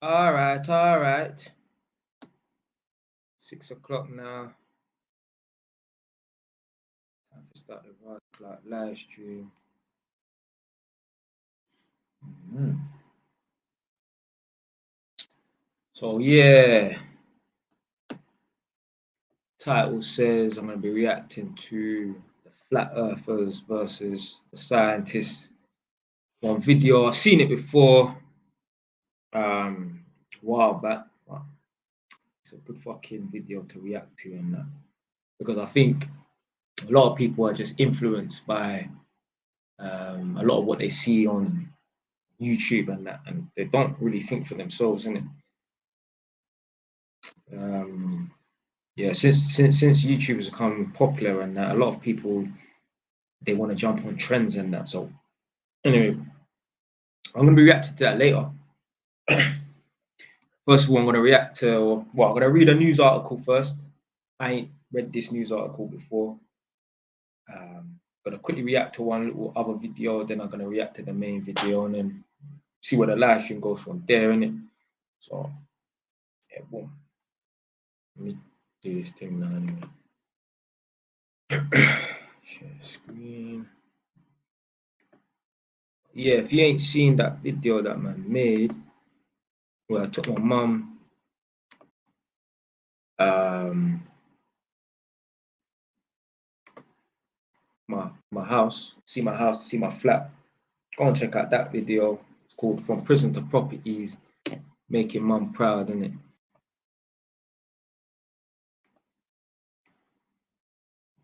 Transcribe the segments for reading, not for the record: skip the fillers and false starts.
All right. 6 o'clock now. Time to start the live stream. So yeah, title says I'm going to be reacting to the flat earthers versus the scientists. One video, I've seen it before, a while back. But it's a good fucking video to react to, and that, because I think a lot of people are just influenced by a lot of what they see on YouTube and that, and they don't really think for themselves, innit? Yeah, since YouTube has become popular and that, a lot of people, they want to jump on trends and that. So anyway, I'm gonna be reacting to that later. First of all, I'm gonna react to, well, I'm gonna read a news article first. I ain't read this news article before. Gonna quickly react to one little other video, then I'm gonna react to the main video, and then see where the live stream goes from there, innit? So yeah, boom. Let me do this thing now anyway. Share screen. Yeah, if you ain't seen that video that man made, where I took my mum my house, see my flat, go and check out that video. It's called From Prison to Properties, making mum proud, innit?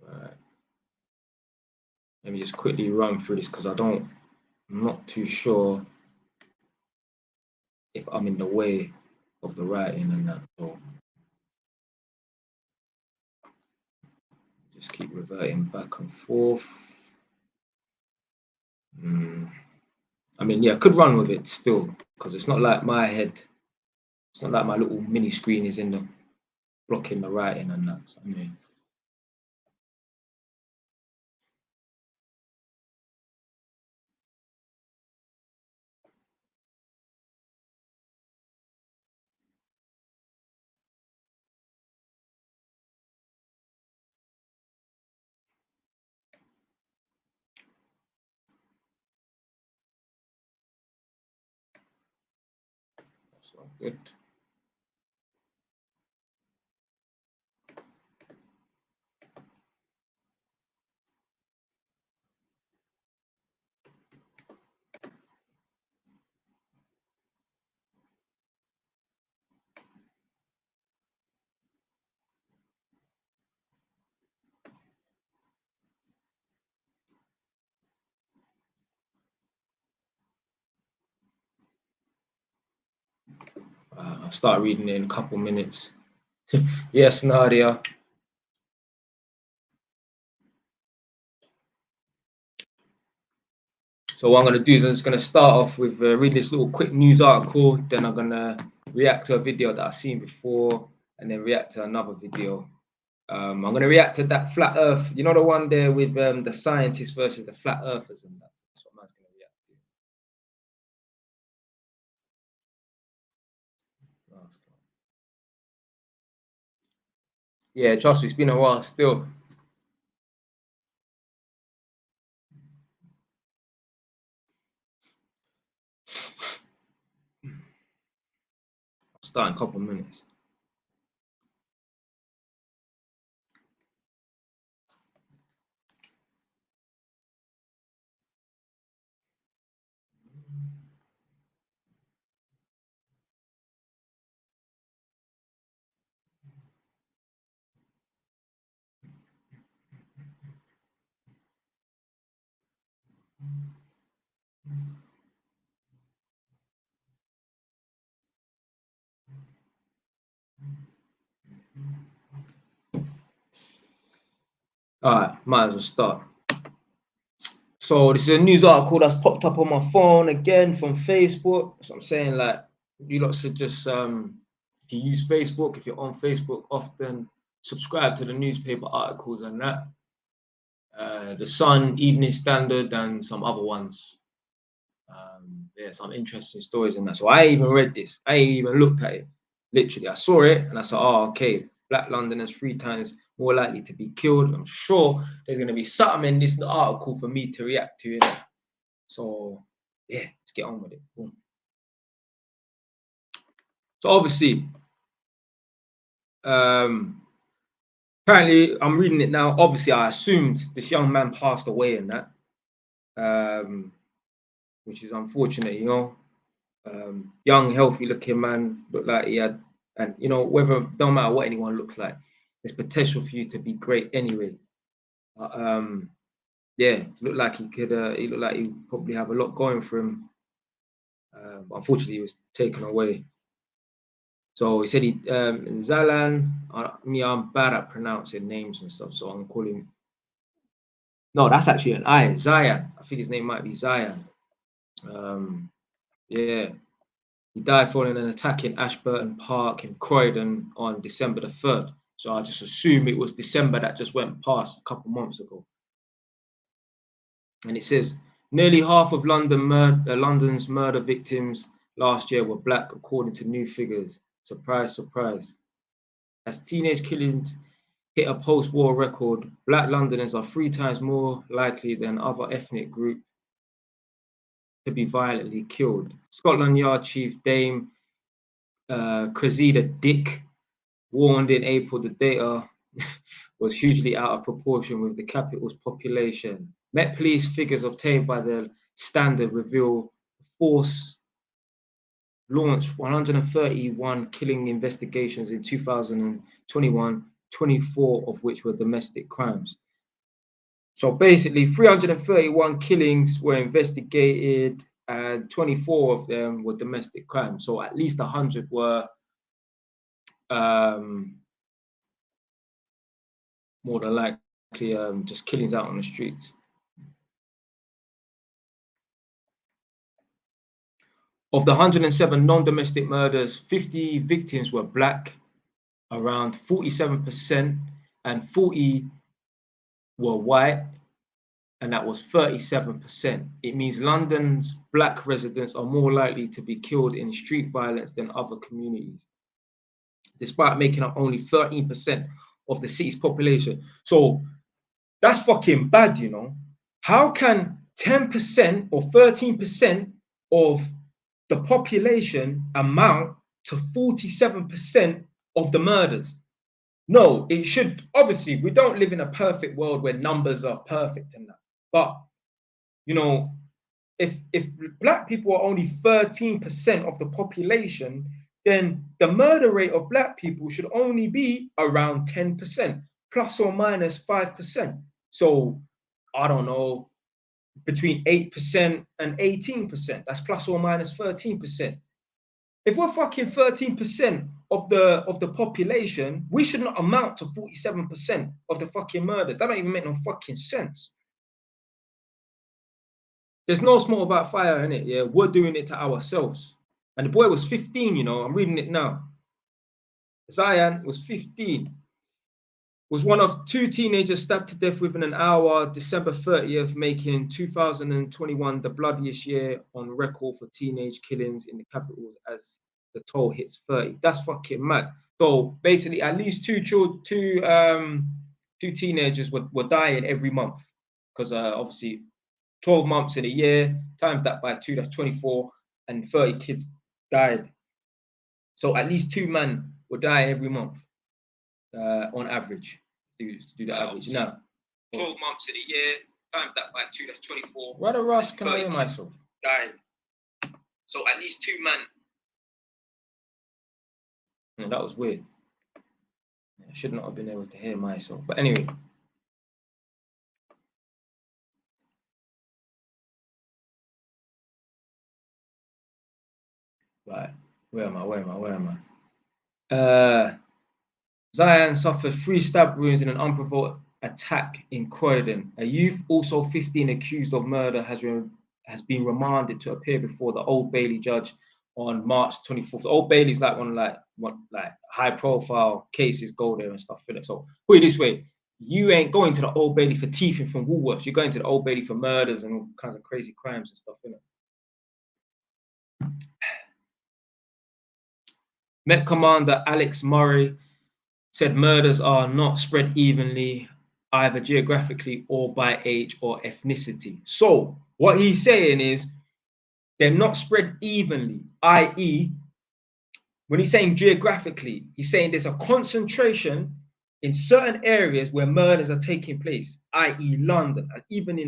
Right. Let me just quickly run through this because I'm not too sure if I'm in the way of the writing and that. So just keep reverting back and forth. I mean, yeah, I could run with it still because it's not like my head, it's not like my little mini screen is in the blocking the writing and that. So anyway. That's all good. I'll start reading it in a couple minutes. Yes, Nadia. So what I'm going to do is I'm just going to start off with reading this little quick news article. Then I'm going to react to a video that I've seen before, and then react to another video. I'm going to react to that flat earth. You know the one there with the scientists versus the flat earthers and that. That's what man's going to react to. Yeah, trust me, it's been a while still. I'll start in a couple of minutes. All right, might as well start. So this is a news article that's popped up on my phone again from Facebook. So I'm saying, like, you lot should just, if you use Facebook, if you're on Facebook often, subscribe to the newspaper articles and that. The Sun, Evening Standard, and some other ones. yeah, some interesting stories in that. So I ain't even read this. I ain't even looked at it. Literally, I saw it and I said, oh, okay, Black Londoners 3 times more likely to be killed. I'm sure there's going to be something in this article for me to react to. Innit? So yeah, let's get on with it. Boom. So obviously, apparently, I'm reading it now. Obviously, I assumed this young man passed away in that, which is unfortunate, you know. Young, healthy-looking man, looked like he had, and you know, whether don't matter what anyone looks like, there's potential for you to be great anyway. Yeah, looked like he could. He looked like he probably have a lot going for him. But unfortunately, he was taken away. So he said he Zalan. I'm bad at pronouncing names and stuff, so I'm calling. No, that's actually an I. Zion. I think his name might be Zion. Yeah. He died following an attack in Ashburton Park in Croydon on December the 3rd. So I just assume it was December that just went past a couple months ago. And it says nearly half of London's murder victims last year were black, according to new figures. Surprise, surprise. As teenage killings hit a post-war record, Black Londoners are 3 times more likely than other ethnic groups to be violently killed. Scotland Yard Chief Dame Cressida Dick warned in April the data was hugely out of proportion with the capital's population. Met Police figures obtained by the Standard reveal the force launched 131 killing investigations in 2021, 24 of which were domestic crimes. So basically, 331 killings were investigated, and 24 of them were domestic crimes. So at least 100 were more than likely just killings out on the streets. Of the 107 non-domestic murders, 50 victims were black, around 47%, and 40 were white, and that was 37%. It means London's black residents are more likely to be killed in street violence than other communities, despite making up only 13% of the city's population. So that's fucking bad, you know. How can 10% or 13% of the population amount to 47% of the murders? No, it should, obviously, we don't live in a perfect world where numbers are perfect and that. But, you know, if black people are only 13% of the population, then the murder rate of black people should only be around 10%, plus or minus 5%. So, I don't know, between 8% and 18%. That's plus or minus 13%. If we're fucking 13% of the population, we should not amount to 47% of the fucking murders. That don't even make no fucking sense. There's no smoke without fire in it. Yeah, we're doing it to ourselves. And the boy was 15, you know. I'm reading it now. Zion was 15. Was one of 2 teenagers stabbed to death within an hour, December 30th, making 2021 the bloodiest year on record for teenage killings in the capital as the toll hits 30. That's fucking mad. So basically, at least two teenagers were dying every month, because obviously 12 months in a year, times that by 2, that's 24, and 30 kids died. So at least 2 men were dying every month. On average, to do the average. Now, 12 months in a year, times that by 2, that's 24. Why the Ross can I hear myself? Died. So at least 2 men. No, that was weird. I should not have been able to hear myself. But anyway. Right. Where am I? Zion suffered 3 stab wounds in an unprovoked attack in Croydon. A youth, also 15, accused of murder has been remanded to appear before the Old Bailey judge on March 24th. The Old Bailey's like one like high-profile cases go there and stuff. So put it this way: you ain't going to the Old Bailey for thieving from Woolworths. You're going to the Old Bailey for murders and all kinds of crazy crimes and stuff. Met Commander Alex Murray said murders are not spread evenly, either geographically or by age or ethnicity. So what he's saying is they're not spread evenly, i.e., when he's saying geographically, he's saying there's a concentration in certain areas where murders are taking place, i.e., London. And even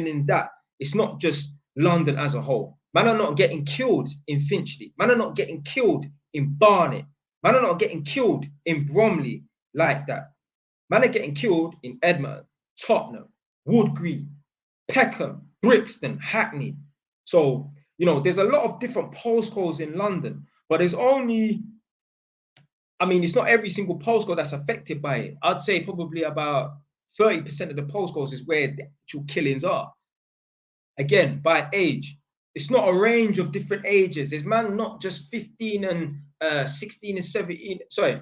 in that, it's not just London as a whole. Man are not getting killed in Finchley. Man are not getting killed in Barnet. Man are not getting killed in Bromley like that. Man are getting killed in Edinburgh, Tottenham, Wood Green, Peckham, Brixton, Hackney. So, you know, there's a lot of different postcodes in London, but there's only, I mean, it's not every single postcode that's affected by it. I'd say probably about 30% of the postcodes is where the actual killings are. Again, by age. It's not a range of different ages. There's man not just 15 and 16 and 17. Sorry,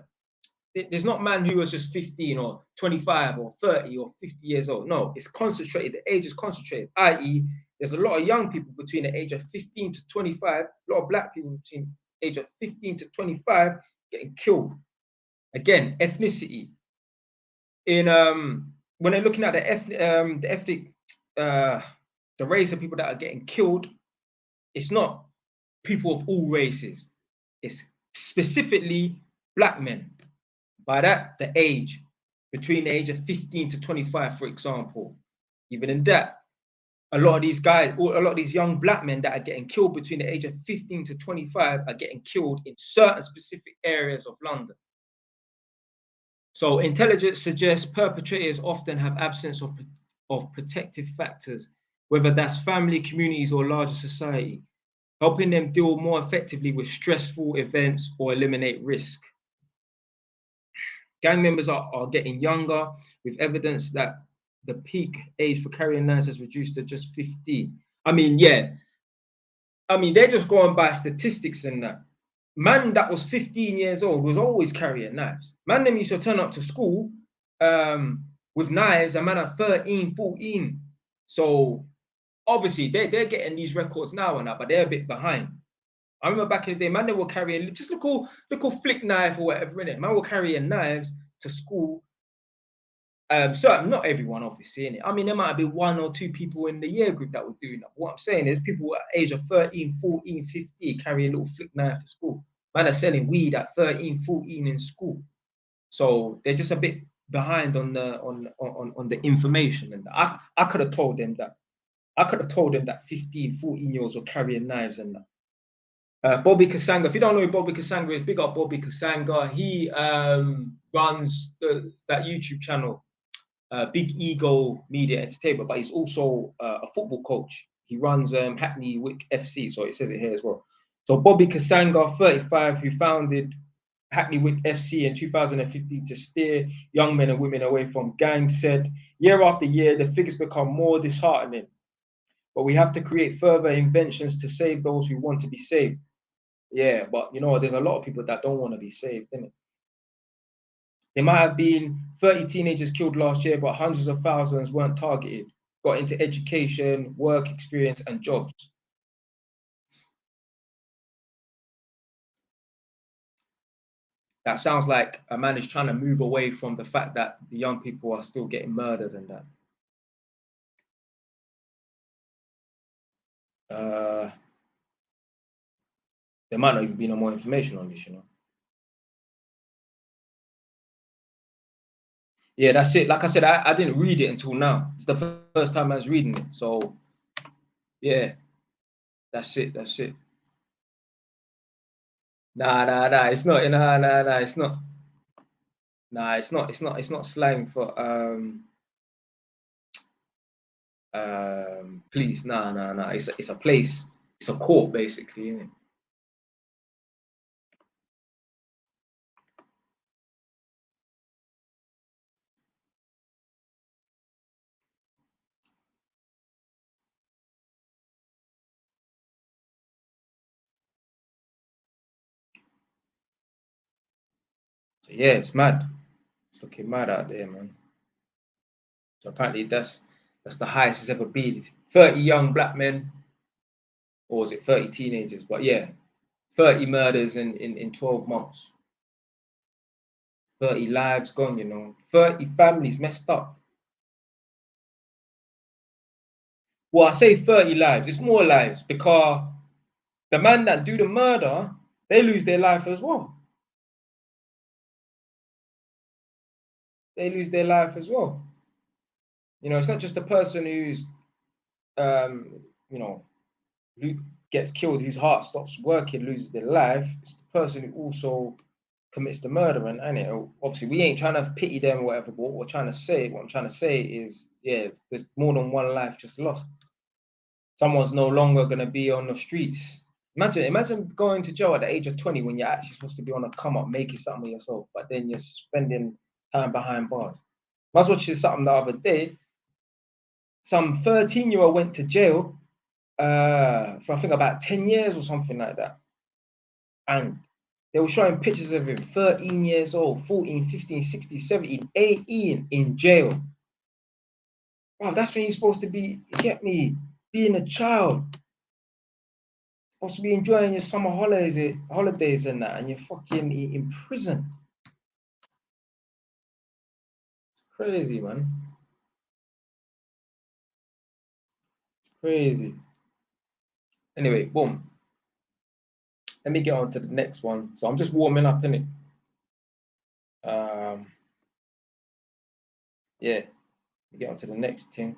there's not man who was just 15 or 25 or 30 or 50 years old. No, it's concentrated. The age is concentrated, i.e., there's a lot of young people between the age of 15 to 25, a lot of black people between the age of 15 to 25 getting killed. Again, ethnicity. In when they're looking at the ethnic the race of people that are getting killed, it's not people of all races. It's specifically black men. By that, the age, between the age of 15 to 25, for example. Even in that, a lot of these guys, a lot of these young black men that are getting killed between the age of 15 to 25 are getting killed in certain specific areas of London. So intelligence suggests perpetrators often have absence of protective factors, whether that's family, communities, or larger society, helping them deal more effectively with stressful events or eliminate risk. Gang members are getting younger, with evidence that the peak age for carrying knives has reduced to just 15. I mean, yeah. I mean, they're just going by statistics and that. Man that was 15 years old was always carrying knives. Man them used to turn up to school with knives, and man at 13, 14. So obviously they're getting these records now and that, but they're a bit behind. I remember back in the day, man, they were carrying just little flick knife or whatever in it. Man were carrying knives to school. Certainly not everyone, obviously, in it. I mean, there might be one or two people in the year group that were doing that. What I'm saying is people at the age of 13, 14, 15 carrying little flick knife to school. Man are selling weed at 13, 14 in school. So they're just a bit behind on the information. And I could have told them that. I could have told them that 15, 14-year-olds were carrying knives and that. Bobby Kasanga, if you don't know who Bobby Kasanga is, big up Bobby Kasanga. He runs that YouTube channel, Big Ego Media Entertainment, but he's also a football coach. He runs Hackney Wick FC, so it says it here as well. So Bobby Kasanga, 35, who founded Hackney Wick FC in 2015 to steer young men and women away from gangs, said, year after year, the figures become more disheartening, but we have to create further inventions to save those who want to be saved. Yeah, but you know, there's a lot of people that don't want to be saved, isn't it? There might have been 30 teenagers killed last year, but hundreds of thousands weren't targeted, got into education, work experience, and jobs. That sounds like a man is trying to move away from the fact that the young people are still getting murdered and that. There might not even be no more information on this, you know. Yeah, that's it. Like I said, I didn't read it until now. It's the first time I was reading it. So, yeah, that's it. That's it. Nah. It's not. Nah. It's not. Nah, it's not. It's not slang for police. Nah. It's a place. It's a court, basically, isn't it? So yeah, it's mad. It's looking mad out there, man. So apparently that's the highest it's ever been. It's 30 young black men or was it 30 teenagers? But yeah, 30 murders in 12 months. 30 lives gone, you know, 30 families messed up. Well, I say 30 lives, it's more lives because the man that do the murder, they lose their life as well. They lose their life as well. You know, it's not just the person who's, you know, who gets killed, whose heart stops working, loses their life. It's the person who also commits the murder. And it, obviously, we ain't trying to pity them or whatever, but what I'm trying to say is, yeah, there's more than one life just lost. Someone's no longer going to be on the streets. Imagine going to jail at the age of 20 when you're actually supposed to be on a come up, making something of yourself, but then you're spending time behind bars. I was watching something the other day. Some 13-year-old went to jail for I think about 10 years or something like that. And they were showing pictures of him, 13 years old, 14, 15, 16, 17, 18 in jail. Wow, that's when you're supposed to be, get me, being a child. Supposed to be enjoying your summer holidays and that, and you're fucking in prison. It's crazy, man. It's crazy. Anyway, boom. Let me get on to the next one. So I'm just warming up, innit? Yeah. Get on to the next thing.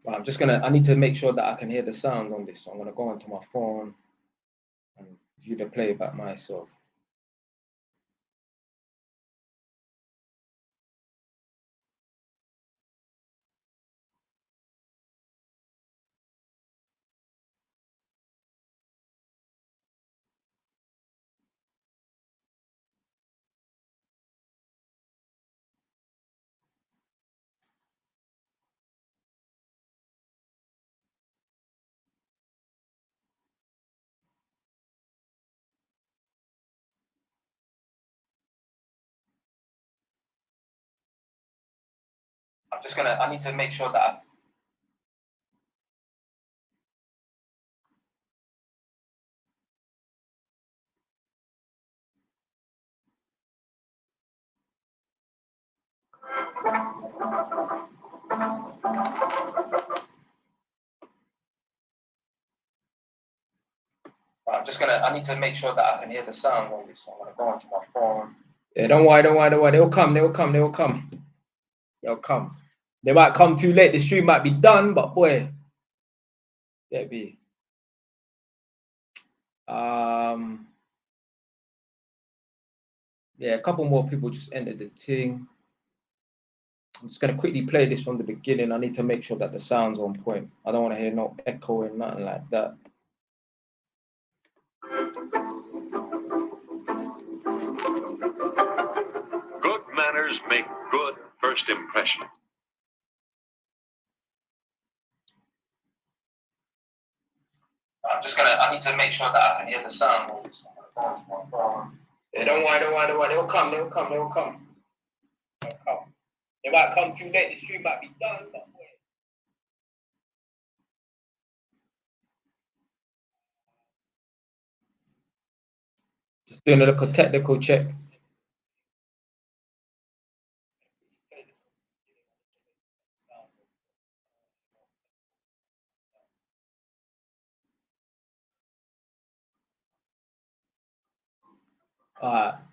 Well, I need to make sure that I can hear the sound on this. So I'm gonna go onto my phone and view the playback myself. I need to make sure that I need to make sure that I can hear the sound on this. So I'm gonna go onto my phone. Yeah, don't worry. They'll come. They might come too late. The stream might be done, but boy, there be. Yeah, a couple more people just entered the thing. I'm just gonna quickly play this from the beginning. I need to make sure that the sound's on point. I don't want to hear no echoing, nothing like that. Good manners make good first impressions. I need to make sure that I can hear the sound. Yeah, don't worry. They'll come. They might come too late. The stream might be done, but just doing a little technical check.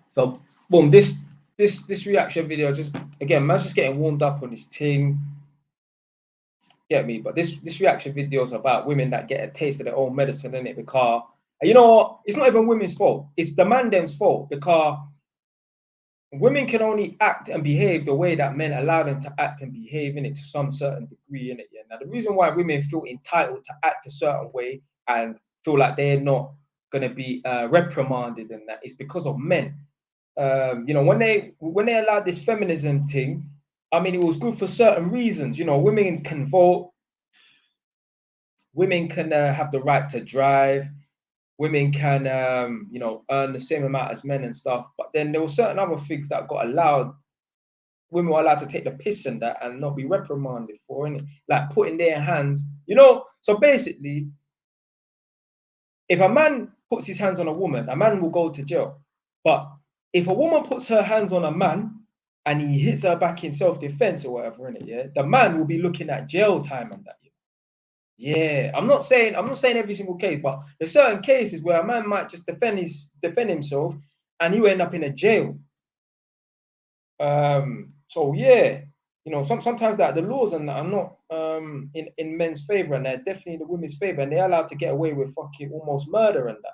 So boom, this reaction video, just again, man's just getting warmed up on this thing. Get me? But this reaction video is about women that get a taste of their own medicine in it, because you know what? It's not even women's fault. It's the man them's fault, because women can only act and behave the way that men allow them to act and behave in it to some certain degree in it. Yeah. Now the reason why women feel entitled to act a certain way and feel like they're not going to be reprimanded and that is because of men. You know, when they allowed this feminism thing, I mean, it was good for certain reasons. You know, women can vote, women can have the right to drive, women can, you know, earn the same amount as men and stuff. But then there were certain other things that got allowed. Women were allowed to take the piss in that and not be reprimanded for it, like putting their hands, you know. So basically, if a man puts his hands on a woman, a man will go to jail. But if a woman puts her hands on a man and he hits her back in self-defense or whatever, in it, yeah, the man will be looking at jail time and that. Yeah, I'm not saying every single case, but there's certain cases where a man might just defend himself and he will end up in a jail. So yeah, you know, sometimes that the laws and that are not in men's favor, and they're definitely in the women's favor, and they're allowed to get away with fucking almost murder and that.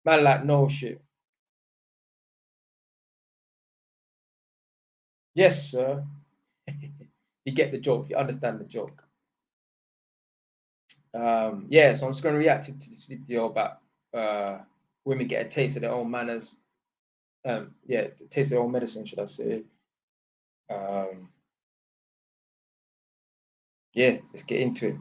Man, like no shit. Yes, sir. You get the joke. You understand the joke. Yeah. So I'm just going to react to this video about women get a taste of their own manners. Yeah, taste of their own medicine, should I say? Yeah, let's get into it.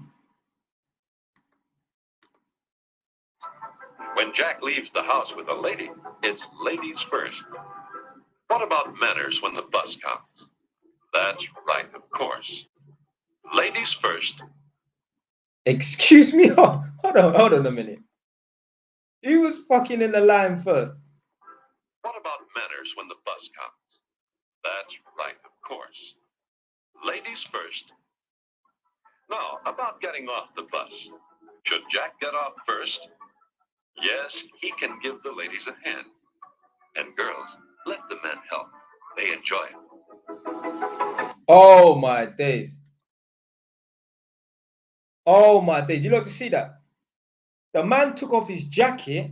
When Jack leaves the house with a lady, it's ladies first. What about manners when the bus comes? That's right, of course. Ladies first. Excuse me. Hold on a minute. He was fucking in the line first. What about manners when the bus comes? That's right, of course. Ladies first. Now, about getting off the bus. Should Jack get off first? Yes, he can give the ladies a hand. And girls, let the men help. They enjoy it. Oh my days. Oh my days. You love to see that? The man took off his jacket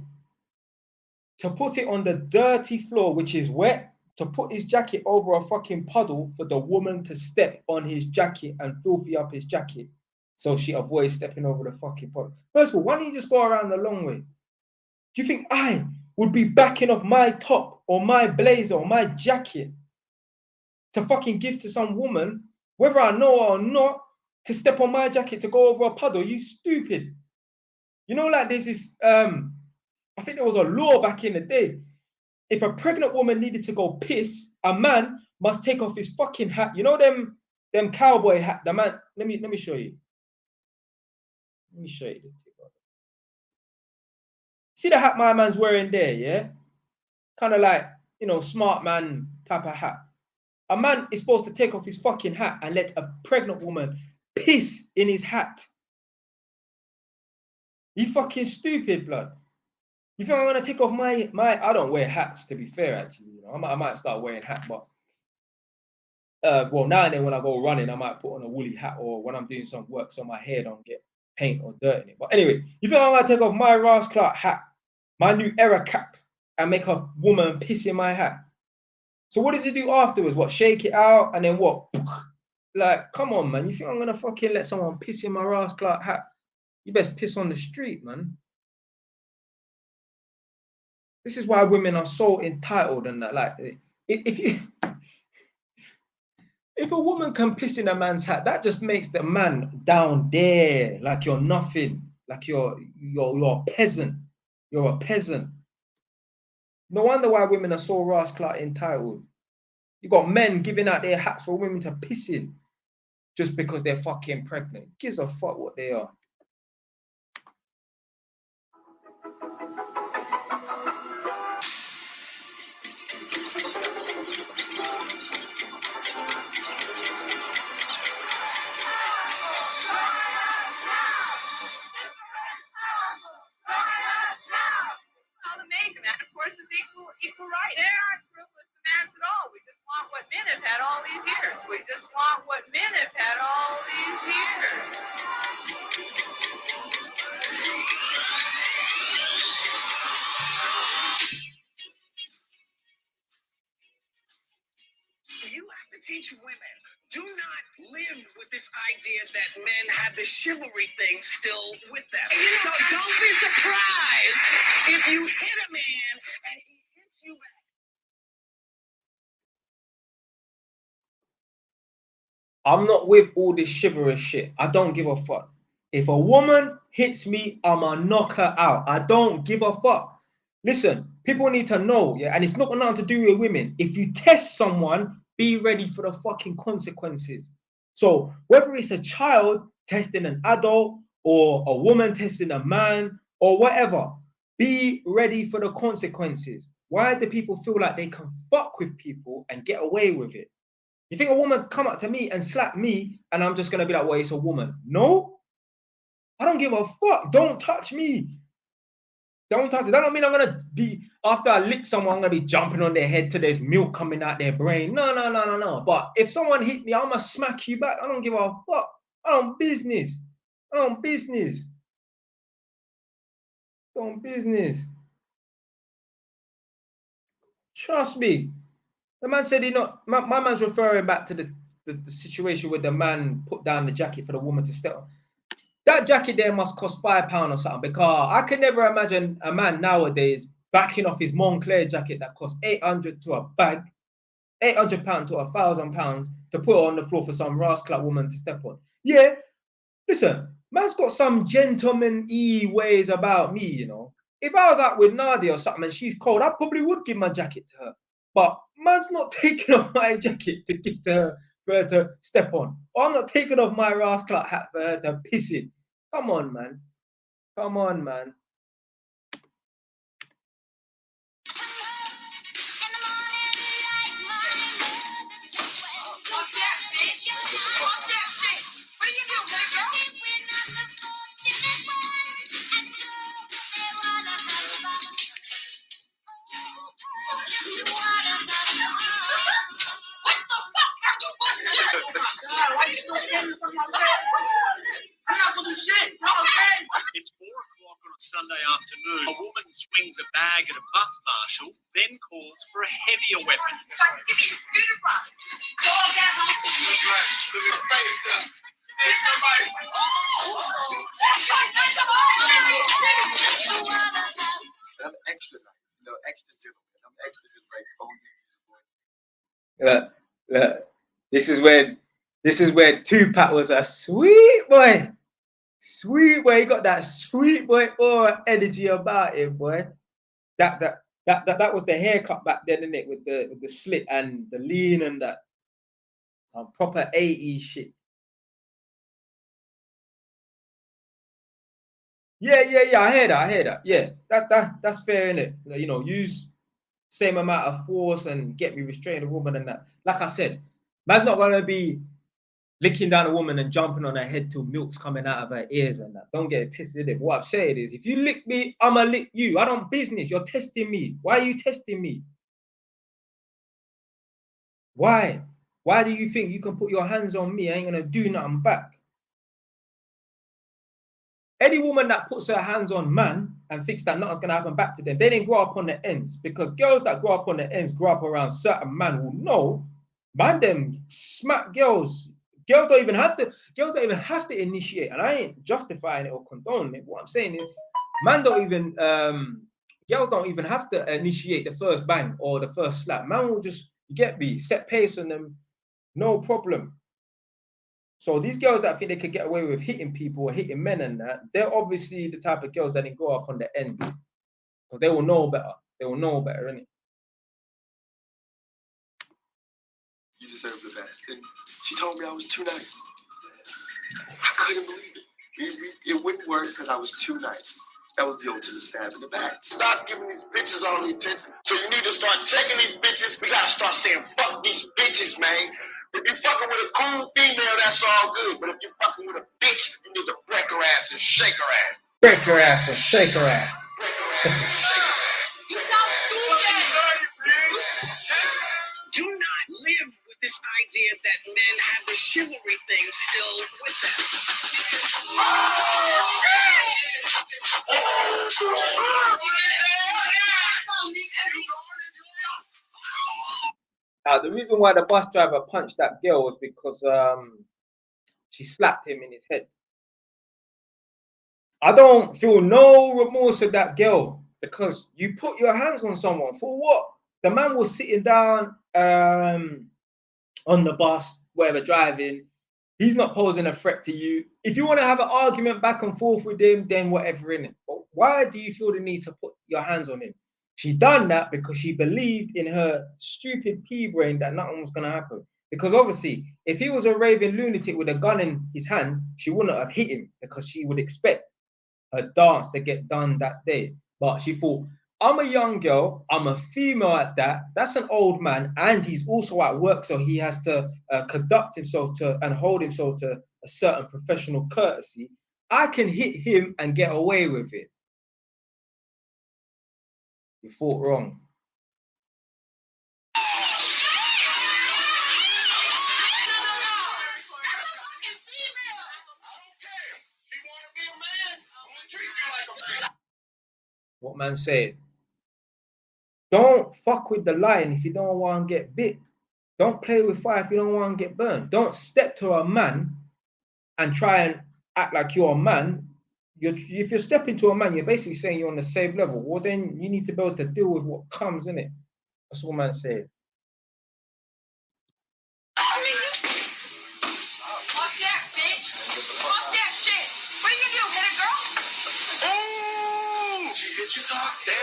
to put it on the dirty floor, which is wet, to put his jacket over a fucking puddle for the woman to step on his jacket and filthy up his jacket so she avoids stepping over the fucking puddle. First of all, why don't you just go around the long way? Do you think I would be backing off my top or my blazer or my jacket to fucking give to some woman, whether I know her or not, to step on my jacket to go over a puddle? You stupid. You know, like there's this, I think there was a law back in the day. If a pregnant woman needed to go piss, a man must take off his fucking hat. You know them cowboy hat. The man, let me show you. Let me show you the thing. See the hat my man's wearing there, yeah? Kind of like, you know, smart man type of hat. A man is supposed to take off his fucking hat and let a pregnant woman piss in his hat. You fucking stupid, blood. You think I'm gonna take off my? I don't wear hats, to be fair. Actually, you know, I might start wearing hat, but well, now and then when I go running, I might put on a woolly hat, or when I'm doing some work so my hair don't get paint or dirt in it. But anyway, you think I'm gonna take off my Ross Clark hat, my new era cap, and make a woman piss in my hat? So what does he do afterwards? What, shake it out and then what? Like, come on, man. You think I'm gonna fucking let someone piss in my Ross Clark hat? You best piss on the street, man. This is why women are so entitled and that. Like, if a woman can piss in a man's hat, that just makes the man down there, like you're nothing, like you're a peasant. You're a peasant. No wonder why women are so rascal entitled. You got men giving out their hats for women to piss in just because they're fucking pregnant. Gives a fuck what they are. Equal rights. There aren't privileged demands at all. We just want what men have had all these years. We just want what men have had all these years. idea that men have the chivalry thing still with them. So don't be surprised if you hit a man and he hits you back. I'm not with all this chivalrous shit. I don't give a fuck. If a woman hits me, I'ma knock her out. I don't give a fuck. Listen, people need to know, yeah, and it's not got nothing to do with women. If you test someone, be ready for the fucking consequences. So whether it's a child testing an adult or a woman testing a man or whatever, be ready for the consequences. Why do people feel like they can fuck with people and get away with it? You think a woman come up to me and slap me and I'm just going to be like, well, it's a woman? No, I don't give a fuck. Don't touch me. Don't touch me. That don't mean I'm going to be, after I lick someone, I'm going to be jumping on their head till there's milk coming out their brain. No. But if someone hit me, I'm going to smack you back. I don't give a fuck. I don't business. I don't business. Don't business. Trust me. The man said he not, my man's referring back to the situation where the man put down the jacket for the woman to step on. That jacket there must cost £5 or something, because I can never imagine a man nowadays backing off his Moncler jacket that costs 800 to a bag, £800 to £1,000 to put on the floor for some rascal woman to step on. Yeah, listen, man's got some gentleman-y ways about me, you know. If I was out with Nadia or something and she's cold, I probably would give my jacket to her. But man's not taking off my jacket to give to her for her to step on. Or I'm not taking off my rascal hat for her to piss in. Come on, man. Come on, man. It's 4 o'clock on a Sunday afternoon. A woman swings a bag at a bus marshal, then calls for a heavier weapon. Give me a scooter box. I'm extra nice, you know, extra gentleman. I'm extra just like, oh yeah. Look. This is where Tupac was a sweet boy. Sweet boy. He got that sweet boy aura energy about him, boy. That was the haircut back then, innit? With the slit and the lean and that. Some proper 80s shit. Yeah. I hear that. Yeah, that's fair, innit? You know, use same amount of force and get me restraining a woman and that. Like I said, man's not gonna be licking down a woman and jumping on her head till milk's coming out of her ears and that. Don't get it twisted. What I'm saying is, if you lick me, I'ma lick you. I don't business. You're testing me. Why are you testing me? Why? Why do you think you can put your hands on me? I ain't gonna do nothing back. Any woman that puts her hands on man and thinks that nothing's gonna happen back to them, they didn't grow up on the ends. Because girls that grow up on the ends grow up around certain man who know, man, them smack girls. Girls don't even have to initiate. And I ain't justifying it or condoning it. What I'm saying is, man don't even girls don't even have to initiate the first bang or the first slap. Man will just, you get me, set pace on them, no problem. So these girls that think they could get away with hitting people or hitting men and that, they're obviously the type of girls that didn't grow up on the ends. Because they will know better. They will know better, innit? You deserve the best. And she told me I was too nice. I couldn't believe it. It wouldn't work because I was too nice. That was the ultimate stab in the back. Stop giving these bitches all the attention. So you need to start checking these bitches. We gotta start saying fuck these bitches, man. If you fucking with a cool female, that's all good. But if you fucking with a bitch, you need to break her ass and shake her ass. Break her ass and shake her ass. Break her ass and shake her ass. You sound stupid. Do not live with this idea that men have the chivalry thing still with them. The reason why the bus driver punched that girl was because she slapped him in his head. I don't feel no remorse with that girl, because you put your hands on someone for what? The man was sitting down on the bus, whatever, driving. He's not posing a threat to you. If you want to have an argument back and forth with him, then whatever in it. But why do you feel the need to put your hands on him? She done that because she believed in her stupid pea brain that nothing was going to happen. Because obviously, if he was a raving lunatic with a gun in his hand, she wouldn't have hit him, because she would expect her dance to get done that day. But she thought, I'm a young girl, I'm a female at that, that's an old man, and he's also at work, so he has to conduct himself to and hold himself to a certain professional courtesy. I can hit him and get away with it. You thought wrong. What man said? Don't fuck with the lion if you don't want to get bit. Don't play with fire if you don't want to get burned. Don't step to a man and try and act like you're a man. If you're stepping to a man, you're basically saying you're on the same level. Well, then you need to be able to deal with what comes in it. That's what man said. Fuck that, bitch. Fuck that shit. What are you gonna do, hit a girl? Ooh, she hit you, dog. Damn.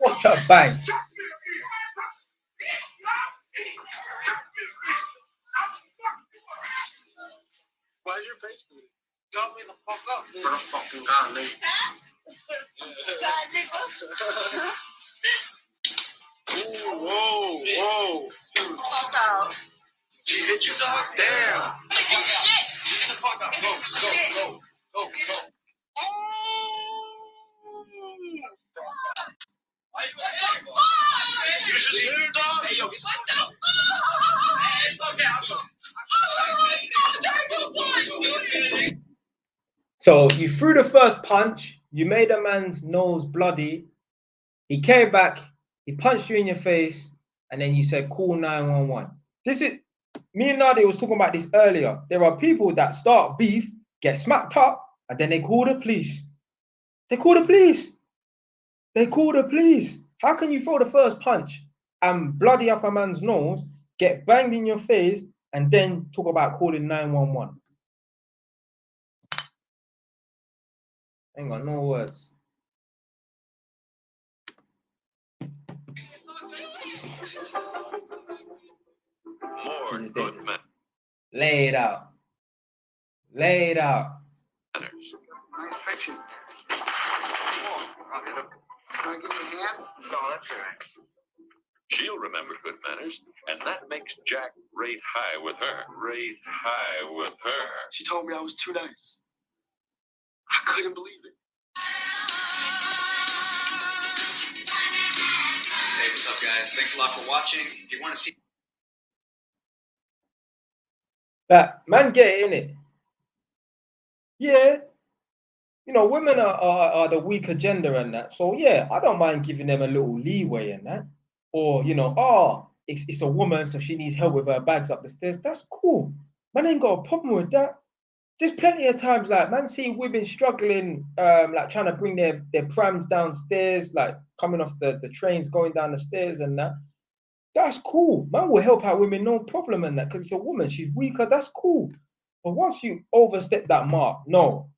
What a bang. Why's your face moving? Tell me the fuck up, dude. For the fucking God, nigga. Ooh, whoa, whoa. Fuck out. She hit you, dog? Damn. Shit. Get the fuck up. Go. You just hit her, dog? Hey, yo, get the fuck up. So you threw the first punch, you made a man's nose bloody. He came back, he punched you in your face, and then you said, call 911. This is, me and Nadia was talking about this earlier. There are people that start beef, get smacked up, and then they call the police. They call the police. They call the police. How can you throw the first punch and bloody up a man's nose, get banged in your face, and then talk about calling 911? I ain't got no words. More Jesus, good David. manners. Lay it out. Lay it out. Nice picture. Can I give you a hand? No, that's all right. She'll remember good manners, and that makes Jack rate high with her. Rate high with her. She told me I was too nice. I couldn't believe it. Hey, what's up, guys? Thanks a lot for watching. If you want to see That man, get it in it. Yeah. You know, women are the weaker gender and that. So yeah, I don't mind giving them a little leeway in that. Or, you know, oh, it's a woman, so she needs help with her bags up the stairs. That's cool. Man ain't got a problem with that. There's plenty of times like man see women struggling, like trying to bring their prams downstairs, like coming off the trains, going down the stairs and that. That's cool. Man will help out women, no problem in that, because it's a woman, she's weaker, that's cool. But once you overstep that mark, no.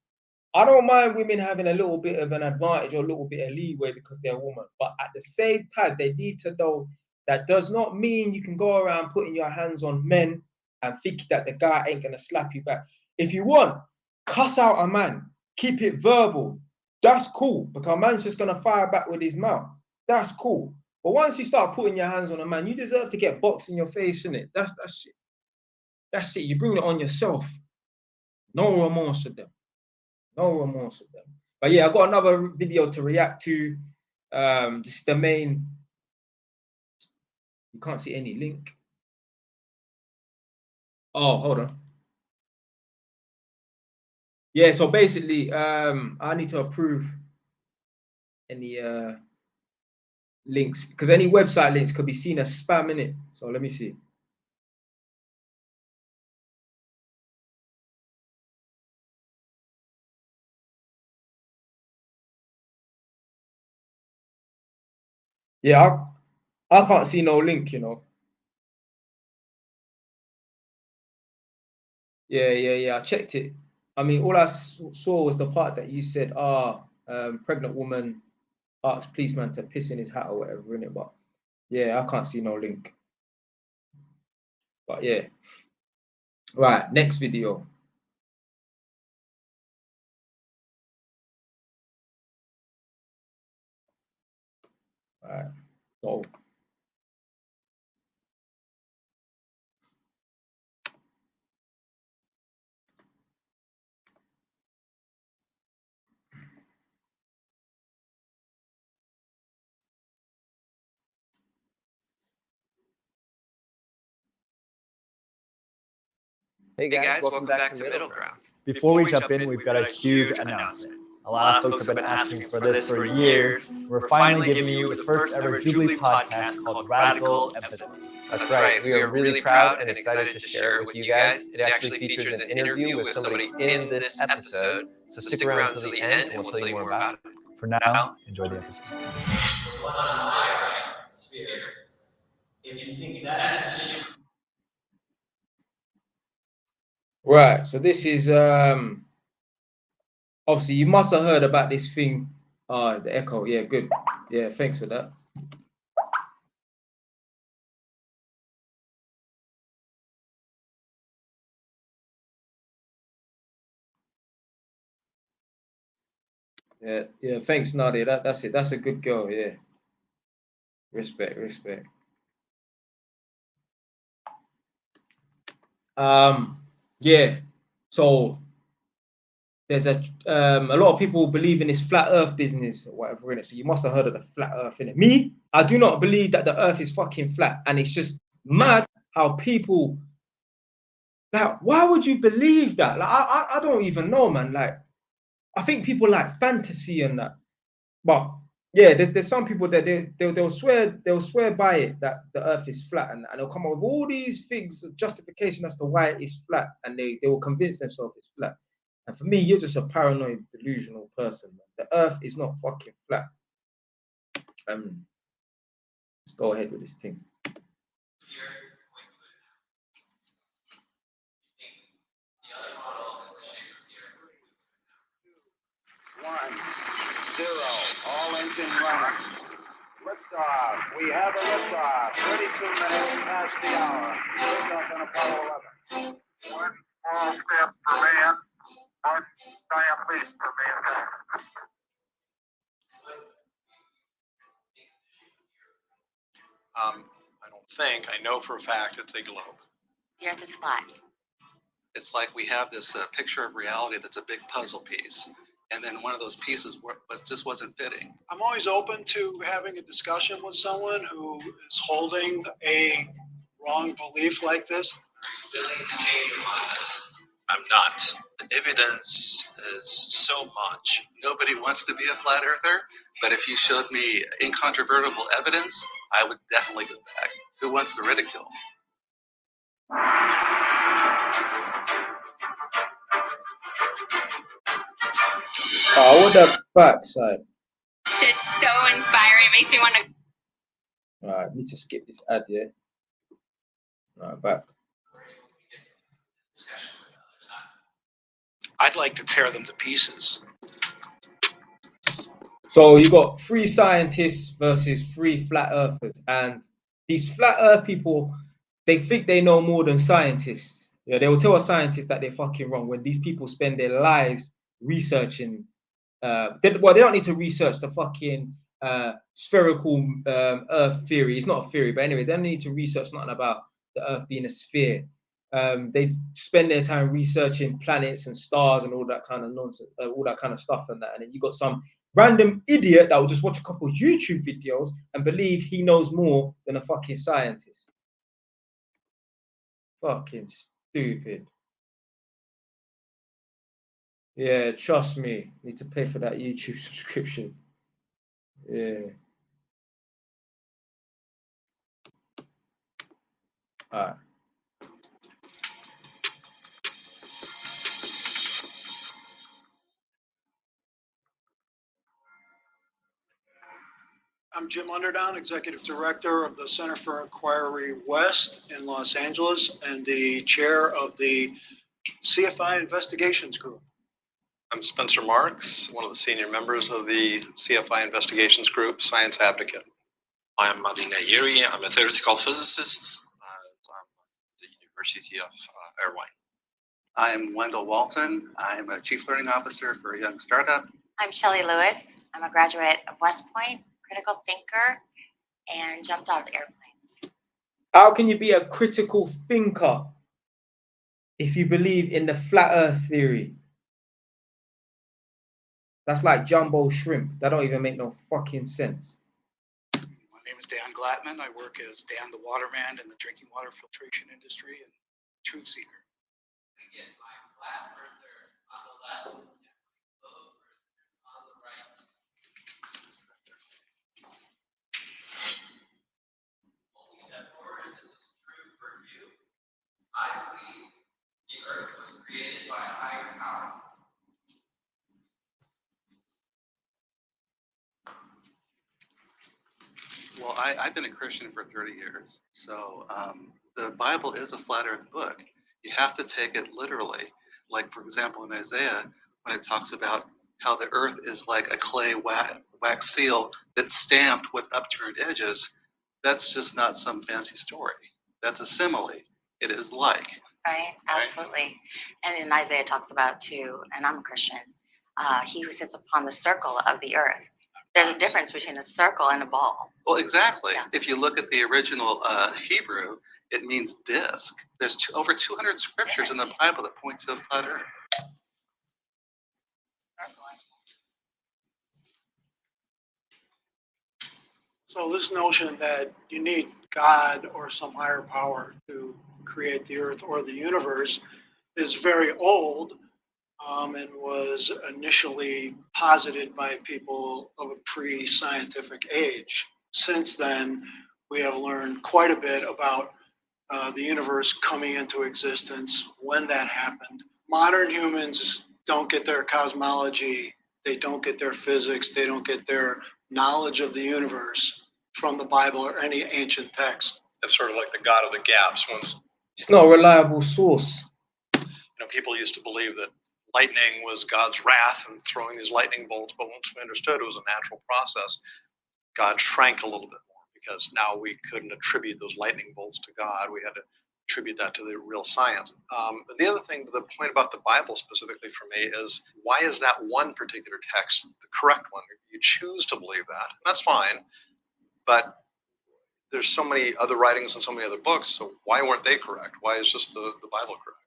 I don't mind women having a little bit of an advantage or a little bit of leeway because they're a woman. But at the same time, they need to know that does not mean you can go around putting your hands on men and think that the guy ain't going to slap you back. If you want, cuss out a man. Keep it verbal. That's cool, because a man's just going to fire back with his mouth. That's cool. But once you start putting your hands on a man, you deserve to get boxed in your face, innit? That's it. That's it. You bring it on yourself. No remorse with them. No remorse with them. But yeah, I got another video to react to. This is the main. You can't see any link. Oh, hold on. Yeah, so basically, I need to approve any links, because any website links could be seen as spam in it. So let me see. Yeah, I can't see no link, you know. Yeah. I checked it. I mean, all I saw was the part that you said, pregnant woman asked policeman to piss in his hat or whatever in it. But yeah, I can't see no link. But yeah. Right, next video. All right. So Hey guys, welcome back to Middle Ground. Before we jump in, we've got a huge announcement. A lot of folks have been asking for this for years. We're finally giving you the first ever Jubilee podcast called Radical Empathy. That's right, we are really proud and excited to share it with you guys. It actually features an interview with somebody in this episode, so stick around till the end and we'll tell you more about it. For now, enjoy the episode. One on my sphere. If you think that's right, so this is obviously you must have heard about this thing, the echo. Yeah, good. Yeah, thanks for that. Yeah, thanks, Nadia. That's it. That's a good girl. Yeah, respect. Yeah. So there's a lot of people believe in this flat Earth business or whatever in it. So you must have heard of the flat Earth in it. Me, I do not believe that the Earth is fucking flat, and it's just mad how people. Like, why would you believe that? Like, I don't even know, man. Like, I think people like fantasy and that, but yeah, there's some people that they'll swear by it that the Earth is flat, and they'll come up with all these things, justification as to why it is flat, and they will convince themselves it's flat. And for me, you're just a paranoid, delusional person, man. The Earth is not fucking flat. Let's go ahead with this thing. One, zero, all engine running. Liftoff. We have a liftoff. 32 minutes past the hour. Liftoff on Apollo 11. One small step for man, one giant leap for mankind. I know for a fact it's a globe. The Earth is flat. It's like we have this picture of reality that's a big puzzle piece, and then one of those pieces just wasn't fitting. I'm always open to having a discussion with someone who is holding a wrong belief like this. I'm not. The evidence is so much. Nobody wants to be a flat earther, but if you showed me incontrovertible evidence, I would definitely go back. Who wants the ridicule? Oh, what the backside? Just so inspiring. It makes me want to. All right, need to skip this ad, yeah. All right, back. I'd like to tear them to pieces. So you got 3 scientists versus 3 flat earthers, and these flat earth people, they think they know more than scientists. Yeah, they will tell a scientist that they're fucking wrong when these people spend their lives researching. They don't need to research the fucking spherical Earth theory. It's not a theory, but anyway, they don't need to research nothing about the Earth being a sphere. They spend their time researching planets and stars and all that kind of nonsense, all that kind of stuff and that. And then you got some random idiot that will just watch a couple of YouTube videos and believe he knows more than a fucking scientist. Fucking stupid. Yeah, trust me. Need to pay for that YouTube subscription. Yeah. All right. I'm Jim Underdown, Executive Director of the Center for Inquiry West in Los Angeles and the chair of the CFI Investigations Group. I'm Spencer Marks, one of the senior members of the CFI Investigations Group, Science Advocate. I'm Marina Yeri. I'm a theoretical physicist at the University of Irvine. I'm Wendell Walton. I'm a Chief Learning Officer for a young startup. I'm Shelley Lewis. I'm a graduate of West Point, critical thinker, and jumped out of airplanes. How can you be a critical thinker if you believe in the flat earth theory? That's like jumbo shrimp. That don't even make no fucking sense. My name is Dan Glattman. I work as Dan the Waterman in the drinking water filtration industry and truth seeker. I believe the earth was created by a higher power. Well, I've been a Christian for 30 years, so the Bible is a flat earth book. You have to take it literally. Like, for example, in Isaiah, when it talks about how the earth is like a clay wax seal that's stamped with upturned edges, that's just not some fancy story. That's a simile. It is like. Right, absolutely. And in Isaiah talks about too, and I'm a Christian, he who sits upon the circle of the earth. There's a difference between a circle and a ball. Well, exactly. Yeah. If you look at the original Hebrew, it means disc. There's over 200 scriptures in the Bible that point to a flat earth. So this notion that you need God or some higher power to create the earth or the universe is very old, and was initially posited by people of a pre-scientific age. Since then, we have learned quite a bit about the universe coming into existence, when that happened. Modern humans don't get their cosmology, they don't get their physics, they don't get their knowledge of the universe from the Bible or any ancient text. It's sort of like the God of the gaps. It's not a reliable source. People used to believe that lightning was God's wrath and throwing these lightning bolts, but once we understood it was a natural process, God shrank a little bit more because now we couldn't attribute those lightning bolts to God. We had to attribute that to the real science. But the other thing, the point about the Bible specifically for me is, why is that one particular text the correct one? You choose to believe that, and that's fine, but there's so many other writings and so many other books, so why weren't they correct? Why is just the Bible correct?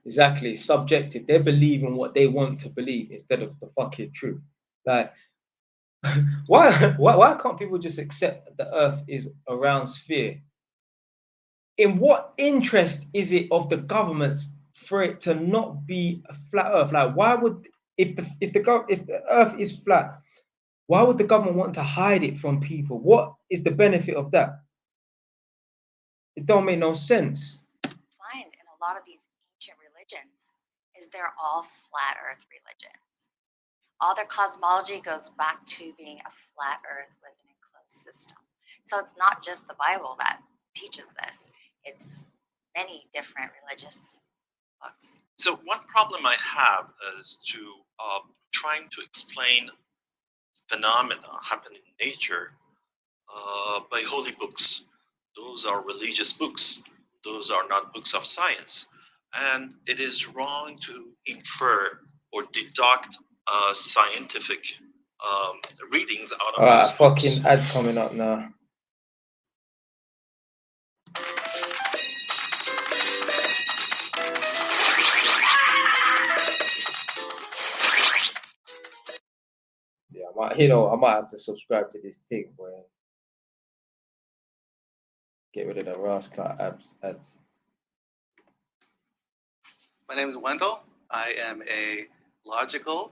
Exactly. Subjective. They believe in what they want to believe instead of the fucking truth. Like, why can't people just accept that the earth is a round sphere? In what interest is it of the governments for it to not be a flat earth? Like, why would, if the earth is flat, why would the government want to hide it from people? What is the benefit of that? It don't make no sense. Find in a lot of these ancient religions is they're all flat earth religions. All their cosmology goes back to being a flat earth with an enclosed system. So it's not just the Bible that teaches this. It's many different religious books. So one problem I have is to trying to explain phenomena happening in nature by holy books. Those are religious books. Those are not books of science. And it is wrong to infer or deduct scientific readings out of those books. Fucking ads coming up now. I might have to subscribe to this thing, boy. Get rid of the Rascal ads. My name is Wendell. I am a logical,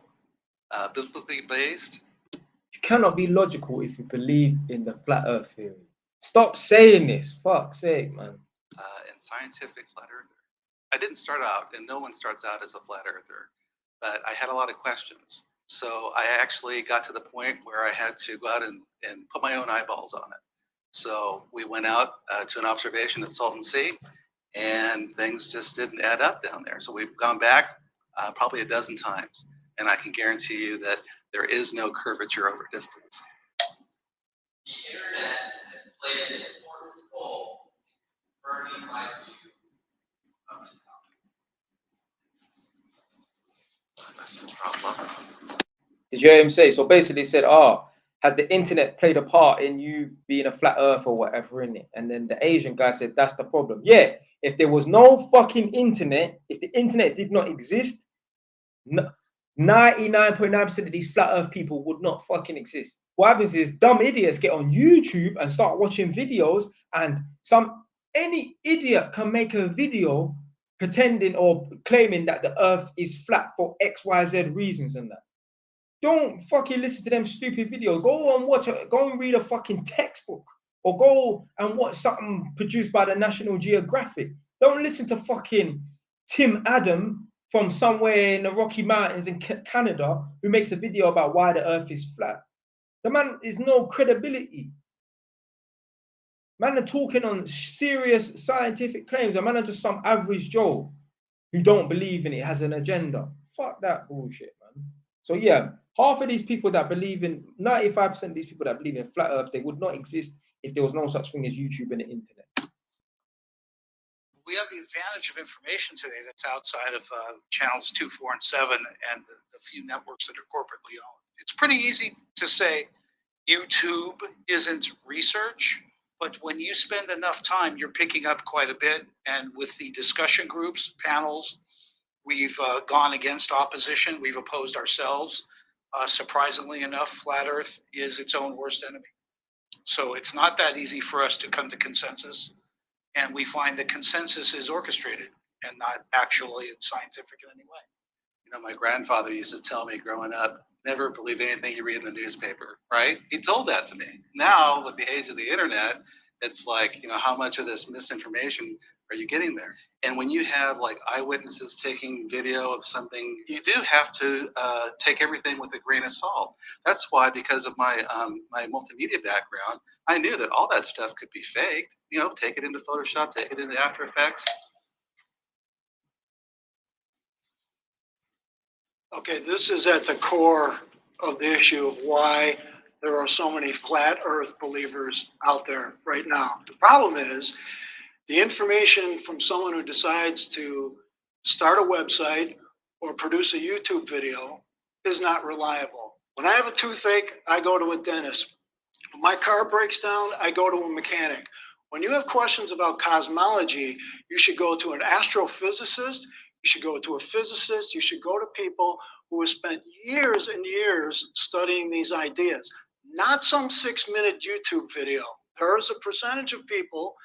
biblically based. You cannot be logical if you believe in the flat Earth theory. Stop saying this. Fuck's sake, man. And scientific flat earther. I didn't start out, and no one starts out as a flat earther, but I had a lot of questions. So I actually got to the point where I had to go out and put my own eyeballs on it. So we went out to an observation at Salton Sea, and things just didn't add up down there. So we've gone back probably a dozen times, and I can guarantee you that there is no curvature over distance. The internet has played an important role in confirming my view of this topic. That's the problem. Did you hear him say? So basically, he said, has the internet played a part in you being a flat earth or whatever in it? And then the Asian guy said, that's the problem. Yeah, if there was no fucking internet, if the internet did not exist, 99.9% of these flat earth people would not fucking exist. What happens is dumb idiots get on YouTube and start watching videos, and any idiot can make a video pretending or claiming that the earth is flat for XYZ reasons and that. Don't fucking listen to them stupid videos. Go and read a fucking textbook, or go and watch something produced by the National Geographic. Don't listen to fucking Tim Adam from somewhere in the Rocky Mountains in Canada who makes a video about why the earth is flat. The man is no credibility. Man are talking on serious scientific claims. A man are just some average Joe who don't believe in it, has an agenda. Fuck that bullshit, man. So yeah, half of these people that believe in, 95% of these people that believe in flat earth, they would not exist if there was no such thing as YouTube and the internet. We have the advantage of information today that's outside of channels 2, 4, and 7 and the few networks that are corporately owned. It's pretty easy to say YouTube isn't research, but when you spend enough time, you're picking up quite a bit. And with the discussion groups, panels, we've gone against opposition. We've opposed ourselves. Surprisingly enough, flat Earth is its own worst enemy. So it's not that easy for us to come to consensus. And we find that consensus is orchestrated and not actually scientific in any way. You know, my grandfather used to tell me growing up, never believe anything you read in the newspaper, right? He told that to me. Now, with the age of the internet, it's like, how much of this misinformation are you getting there? And when you have like eyewitnesses taking video of something, you do have to take everything with a grain of salt. That's why, because of my my multimedia background, I knew that all that stuff could be faked. Take it into Photoshop, take it into After Effects. Okay, this is at the core of the issue of why there are so many flat earth believers out there right now. The problem is the information from someone who decides to start a website or produce a YouTube video is not reliable. When I have a toothache, I go to a dentist. When my car breaks down, I go to a mechanic. When you have questions about cosmology, you should go to an astrophysicist, you should go to a physicist, you should go to people who have spent years and years studying these ideas, not some 6-minute YouTube video. There is a percentage of people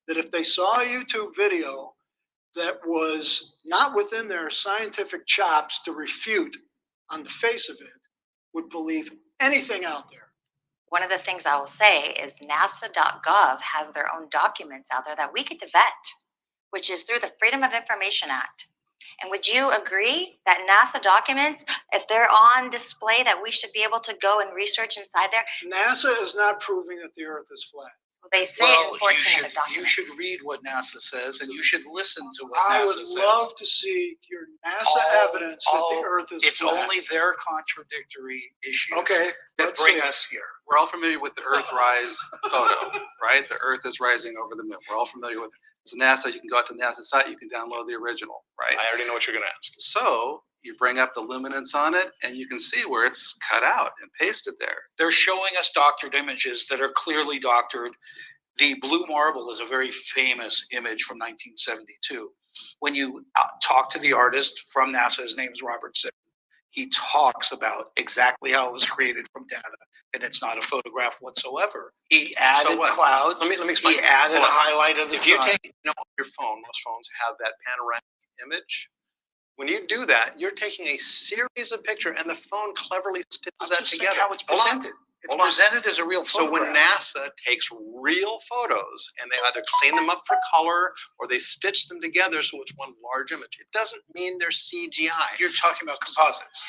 that if they saw a YouTube video that was not within their scientific chops to refute on the face of it, would believe anything out there. One of the things I will say is NASA.gov has their own documents out there that we get to vet, which is through the Freedom of Information Act. And would you agree that NASA documents, if they're on display, that we should be able to go and research inside there? NASA is not proving that the Earth is flat. Well, they say it in 14 of the documents. You should read what NASA says, and you should listen to what I NASA would says. love to see your NASA evidence that the Earth is It's flat. only their contradictory issues Okay, that bring us here. We're all familiar with the Earthrise photo, right? The Earth is rising over the moon. We're all familiar with it. It's NASA. You can go out to the NASA site. You can download the original, right? I already know what you're going to ask. So you bring up the luminance on it, and you can see where it's cut out and pasted there. They're showing us doctored images that are clearly doctored. The blue marble is a very famous image from 1972. When you talk to the artist from NASA, his name is Robert Sipp, he talks about exactly how it was created from data, and it's not a photograph whatsoever. He added clouds. Let me explain. He added a highlight of the If sun. you take, on your phone, most phones have that panoramic image. When you do that, you're taking a series of pictures, and the phone cleverly stitches that together. How it's presented. It's presented as a real So photograph. when NASA takes real photos and they either clean them up for color or they stitch them together so it's one large image, it doesn't mean they're CGI. You're talking about composites.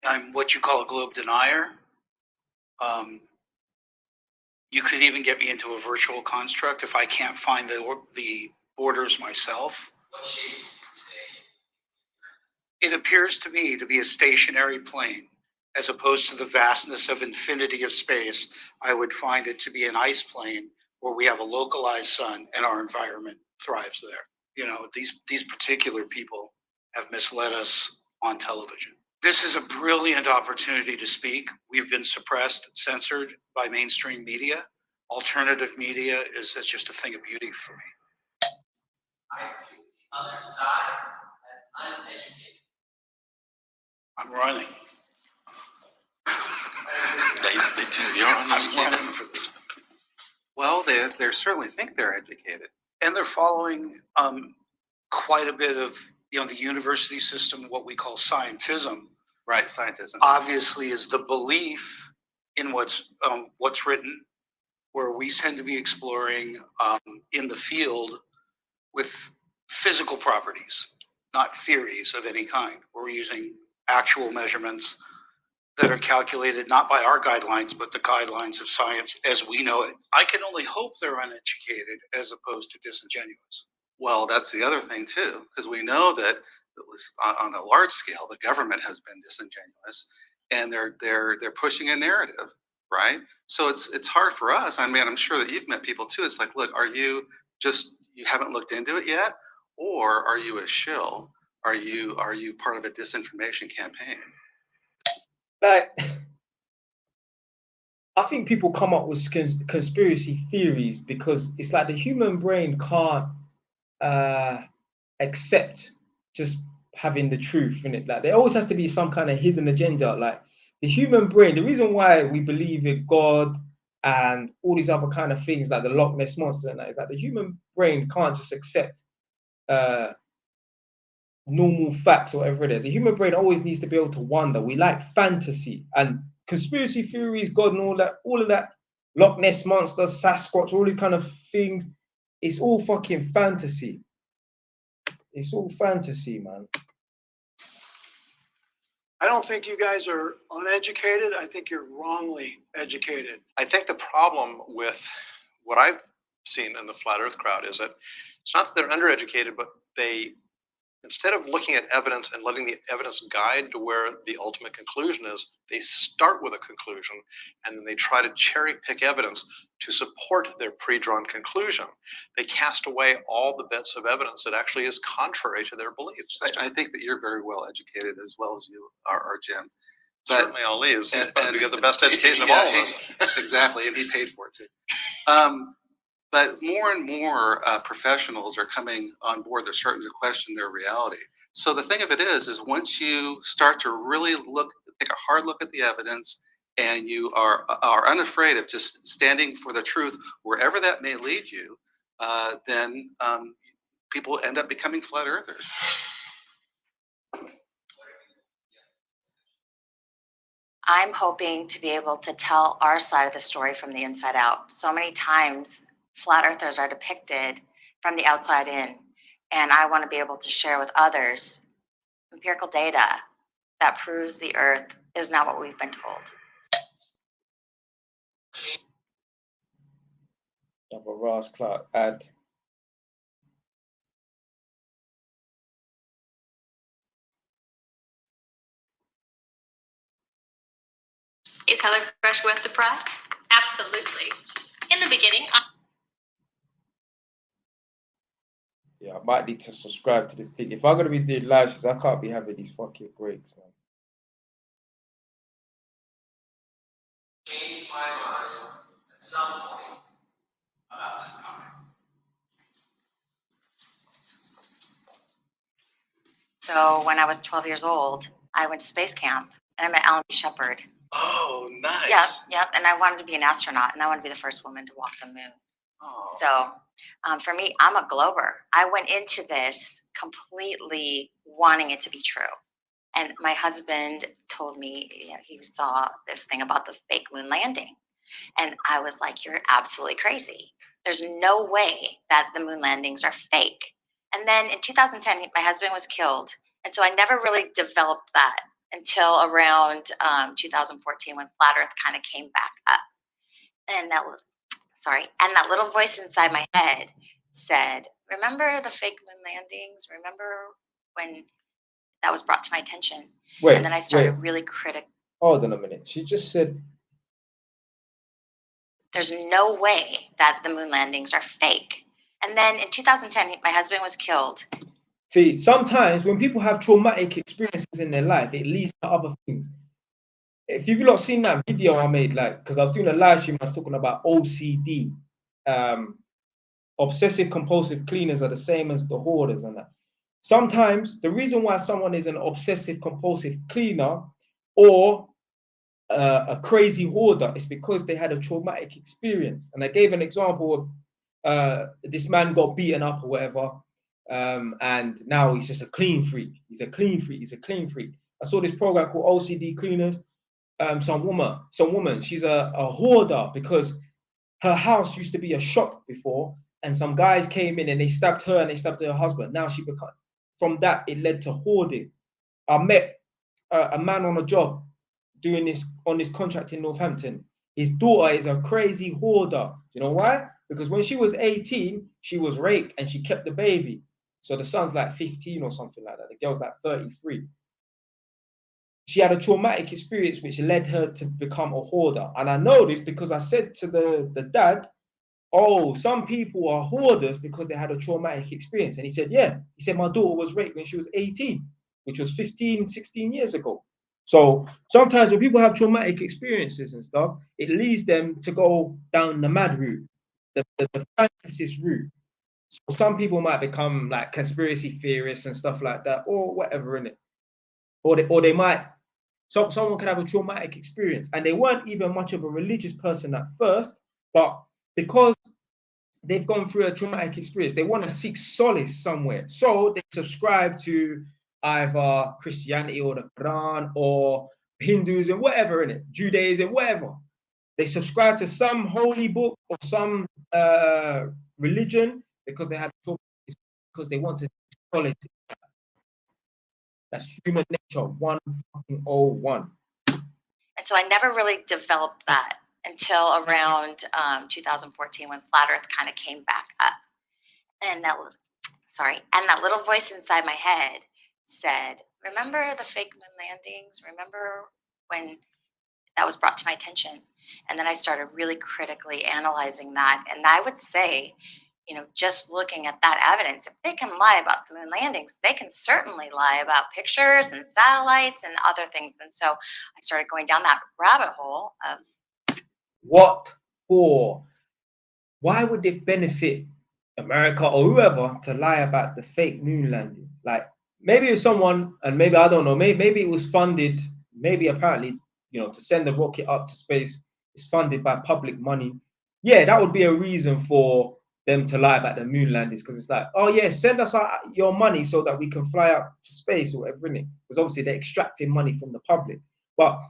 I'm what you call a globe denier. You could even get me into a virtual construct if I can't find the borders myself. What shape would you say? It appears to me to be a stationary plane, as opposed to the vastness of infinity of space. I would find it to be an ice plane where we have a localized sun and our environment thrives there. You know, these particular people have misled us on television. This is a brilliant opportunity to speak. We've been suppressed, censored by mainstream media. Alternative media is just a thing of beauty for me. I view the other side as uneducated. I'm running. I'm running for this. Well, they certainly think they're educated. And they're following quite a bit of, the university system, what we call scientism. Right, scientism. Obviously is the belief in what's written, where we tend to be exploring in the field with physical properties, not theories of any kind. We're using actual measurements that are calculated not by our guidelines, but the guidelines of science as we know it. I can only hope they're uneducated as opposed to disingenuous. Well, that's the other thing too, because we know that it was on a large scale, the government has been disingenuous, and they're pushing a narrative, right? So it's hard for us. I mean, I'm sure that you've met people too. It's like, look, are you haven't looked into it yet, or are you a shill? Are you part of a disinformation campaign? Like, I think people come up with conspiracy theories because it's like the human brain can't accept just having the truth in it. Like, there always has to be some kind of hidden agenda. Like, the human brain, the reason why we believe in God and all these other kind of things, like the Loch Ness monster and that, is that the human brain can't just accept normal facts or whatever it is. The human brain always needs to be able to wonder. We like fantasy and conspiracy theories, God and all of that, Loch Ness monster, Sasquatch, all these kind of things. It's all fucking fantasy. It's all fantasy, man. I don't think you guys are uneducated. I think you're wrongly educated. I think the problem with what I've seen in the flat earth crowd is that it's not that they're undereducated, but they, instead of looking at evidence and letting the evidence guide to where the ultimate conclusion is, they start with a conclusion and then they try to cherry pick evidence to support their pre-drawn conclusion. They cast away all the bits of evidence that actually is contrary to their beliefs. I think that you're very well educated as well as you are, Jim. But, certainly Ali is. He's about to get the best education of all of us. Exactly, and he paid for it too. But more and more professionals are coming on board. They're starting to question their reality. So the thing of it is once you start to really take a hard look at the evidence, and you are unafraid of just standing for the truth, wherever that may lead you, then people end up becoming flat earthers. I'm hoping to be able to tell our side of the story from the inside out. So many times, flat earthers are depicted from the outside in, and I want to be able to share with others empirical data that proves the earth is not what we've been told. Have a Ross Clark ad. Is HelloFresh worth the price? Absolutely. In the beginning, Yeah, I might need to subscribe to this thing. If I'm gonna be doing live shows, I can't be having these fucking breaks, man. Changed my mind at some point about this topic. So when I was 12 years old, I went to space camp and I met Alan B. Shepard. Oh, nice. Yep. And I wanted to be an astronaut and I wanted to be the first woman to walk the moon. Oh. So for me, I'm a glober. I went into this completely wanting it to be true. And my husband told me, he saw this thing about the fake moon landing. And I was like, you're absolutely crazy. There's no way that the moon landings are fake. And then in 2010, my husband was killed. And so I never really developed that until around 2014 when Flat Earth kind of came back up. And that little voice inside my head said, remember the fake moon landings? Remember when that was brought to my attention? And then I started really critical. Hold on a minute. She just said, there's no way that the moon landings are fake. And then in 2010, my husband was killed. See, sometimes when people have traumatic experiences in their life, it leads to other things. If you've not seen that video I made, because I was doing a live stream, I was talking about OCD. Obsessive compulsive cleaners are the same as the hoarders and that. Sometimes the reason why someone is an obsessive compulsive cleaner or a crazy hoarder is because they had a traumatic experience. And I gave an example of this man got beaten up or whatever, and now he's just a clean freak. He's a clean freak. I saw this program called OCD Cleaners. Some woman, she's a hoarder because her house used to be a shop before, and some guys came in and they stabbed her and they stabbed her husband. Now she became, from that it led to hoarding. I met a man on a job doing this on this contract in Northampton. His daughter is a crazy hoarder. You know why? Because when she was 18, she was raped and she kept the baby. So the son's like 15 or something like that. The girl's like 33. She had a traumatic experience which led her to become a hoarder. And I know this because I said to the dad, oh, some people are hoarders because they had a traumatic experience. And he said, yeah. He said, my daughter was raped when she was 18, which was 15, 16 years ago. So sometimes when people have traumatic experiences and stuff, it leads them to go down the mad route, the fantasist route. So some people might become like conspiracy theorists and stuff like that, or whatever in it. Or they might, someone could have a traumatic experience and they weren't even much of a religious person at first, but because they've gone through a traumatic experience, they want to seek solace somewhere. So they subscribe to either Christianity or the Quran or Hinduism, whatever in it, Judaism, whatever. They subscribe to some holy book or some religion because they have because they want to seek solace. That's human nature, 101. And so I never really developed that until around 2014 when Flat Earth kind of came back up. And that little voice inside my head said, remember the fake moon landings? Remember when that was brought to my attention? And then I started really critically analyzing that. And I would say, just looking at that evidence, if they can lie about the moon landings, they can certainly lie about pictures and satellites and other things. And so I started going down that rabbit hole of what for? Why would it benefit America or whoever to lie about the fake moon landings? Like maybe if someone, and maybe I don't know, maybe it was funded, maybe apparently, to send the rocket up to space is funded by public money. Yeah, that would be a reason for them to lie about the moon landings, because it's like, oh yeah, send us your money so that we can fly out to space or whatever, innit? Because obviously they're extracting money from the public. But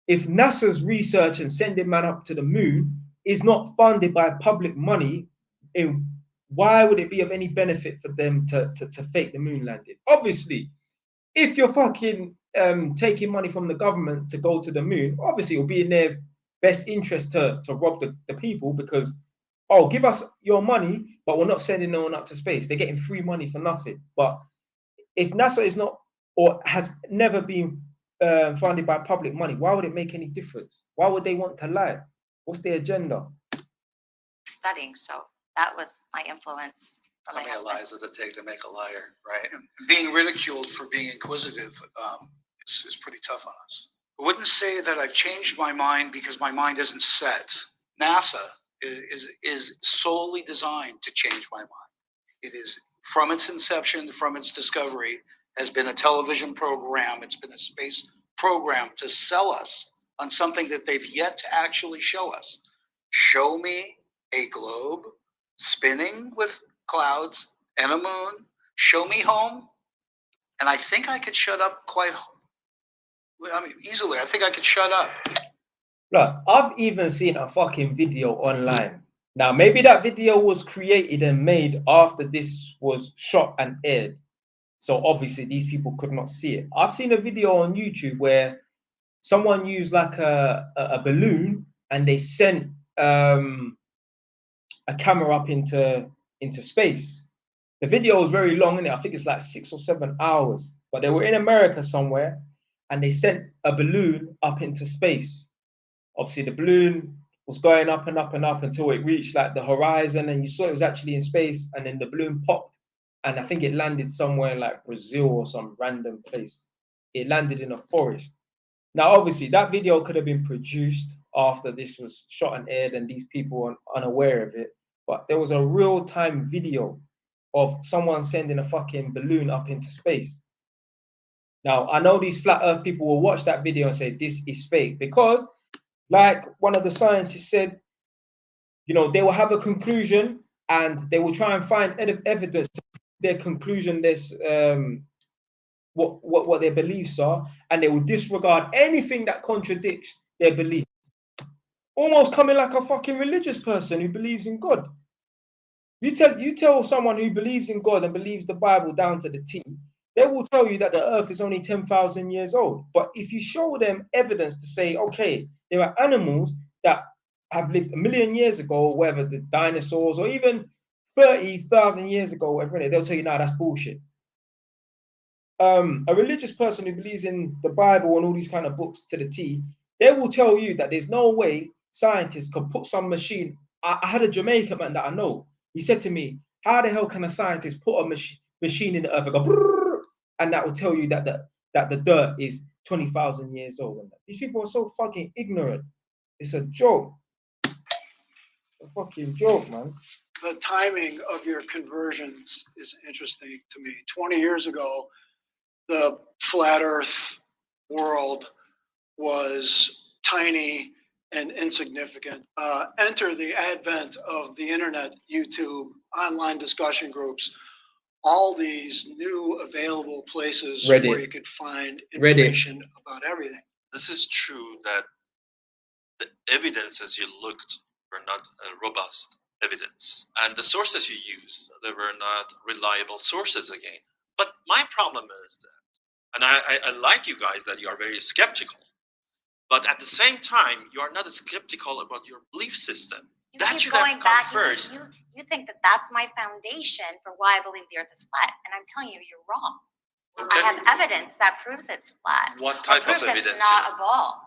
if NASA's research and sending man up to the moon is not funded by public money, why would it be of any benefit for them to fake the moon landing? Obviously, if you're fucking taking money from the government to go to the moon, obviously it'll be in their best interest to rob the people, because, oh, give us your money, but we're not sending no one up to space. They're getting free money for nothing. But if NASA is not, or has never been funded by public money, why would it make any difference? Why would they want to lie? What's their agenda? studying. So that was my influence. How many lies does it take to make a liar, right? Being ridiculed for being inquisitive is pretty tough on us. I wouldn't say that I've changed my mind because my mind isn't set. NASA is solely designed to change my mind. It is, from its inception, from its discovery, has been a television program, it's been a space program to sell us on something that they've yet to actually show us. Show me a globe spinning with clouds and a moon. Show me home. And I think I could shut up easily. I think I could shut up. Look, I've even seen a fucking video online. Now, maybe that video was created and made after this was shot and aired. So obviously these people could not see it. I've seen a video on YouTube where someone used like a balloon and they sent a camera up into space. The video was very long, and I think it's like 6 or 7 hours. But they were in America somewhere, and they sent a balloon up into space. Obviously, the balloon was going up and up and up until it reached like the horizon, and you saw it was actually in space. And then the balloon popped, and I think it landed somewhere like Brazil or some random place. It landed in a forest. Now, obviously, that video could have been produced after this was shot and aired, and these people were unaware of it. But there was a real-time video of someone sending a fucking balloon up into space. Now, I know these flat earth people will watch that video and say this is fake because, like one of the scientists said, you know, they will have a conclusion and they will try and find evidence to their conclusion, this what their beliefs are, and they will disregard anything that contradicts their belief. Almost coming like a fucking religious person who believes in God. You tell someone who believes in God and believes the Bible down to the T, they will tell you that the earth is only 10,000 years old. But if you show them evidence to say, okay, there are animals that have lived 1 million years ago, whether the dinosaurs or even 30,000 years ago, whatever, they'll tell you, nah, that's bullshit. A religious person who believes in the Bible and all these kind of books to the T, they will tell you that there's no way scientists can put some machine. I had a Jamaican man that I know. He said to me, how the hell can a scientist put a machine in the earth and go, brrr, and that will tell you that the dirt is 20,000 years old? And these people are so fucking ignorant. It's a joke. A fucking joke, man. The timing of your conversions is interesting to me. 20 years ago, the flat earth world was tiny and insignificant. Enter the advent of the internet, YouTube, online discussion groups, all these new available places Reddit. where you could find information about everything. This is true that the evidence as you looked were not robust evidence. And the sources you used, they were not reliable sources again. But my problem is that, and I like you guys that you are very skeptical, but at the same time, you are not skeptical about your belief system. That should have come first. You think that that's my foundation for why I believe the earth is flat. And I'm telling you, you're wrong. Okay. I have evidence that proves it's flat. What type of evidence? It's not a ball.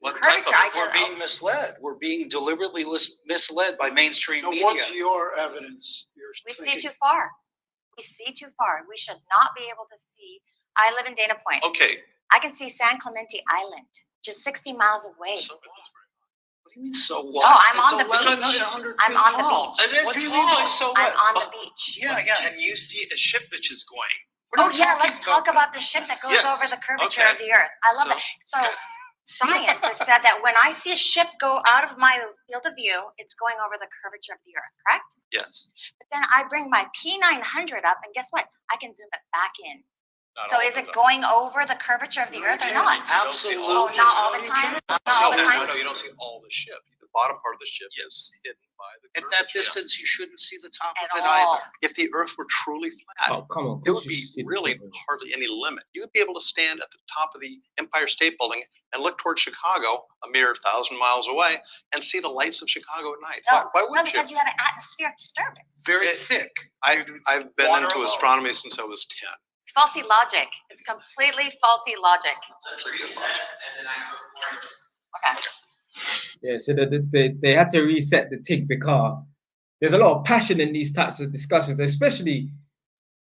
What type of We're being misled. We're being deliberately misled by mainstream media. What's your evidence? We see too far. We see too far. We should not be able to see. I live in Dana Point. Okay. I can see San Clemente Island, just 60 miles away. So what do you mean, so what? No, I'm on the It's beach. 1,100 I'm feet on the tall. beach. What do you mean by so what? I'm on the beach. Yeah. Can you see a ship which is going? Oh yeah, let's talk about the ship that goes over the curvature of the earth. I love it. So science has said that when I see a ship go out of my field of view, it's going over the curvature of the earth, correct? Yes. But then I bring my P900 up, and guess what? I can zoom it back in. So is it going over the curvature of the earth or not? Absolutely. Oh, not all the time? Not all the time? No, you don't see all the ship. The bottom part of the ship is hidden by the At that distance, you shouldn't see the top At of it all. either. If the Earth were truly flat, Oh, come on. there would be really hardly any limit. You would be able to stand at the top of the Empire State Building and look towards Chicago, a mere 1,000 miles away, and see the lights of Chicago at night. No, Why wouldn't because you have an atmospheric disturbance. Very thick. I've been Water into alone. astronomy since I was 10. It's faulty logic. It's completely faulty logic. Okay. Yeah, so they had to reset the tick because there's a lot of passion in these types of discussions, especially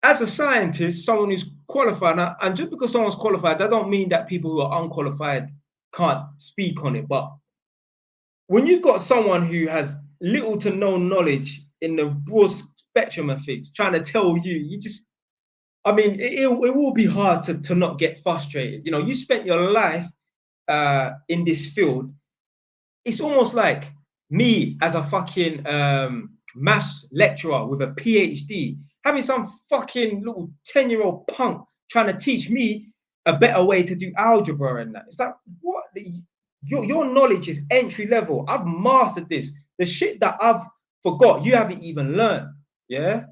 as a scientist, someone who's qualified. And just because someone's qualified, that don't mean that people who are unqualified can't speak on it. But when you've got someone who has little to no knowledge in the broad spectrum of things, trying to tell you, I mean, it will be hard to not get frustrated. You know, you spent your life in this field. It's almost like me as a fucking maths lecturer with a PhD having some fucking little 10-year-old punk trying to teach me a better way to do algebra and that. It's like, what? Your knowledge is entry level. I've mastered this. The shit that I've forgot, you haven't even learned. Yeah.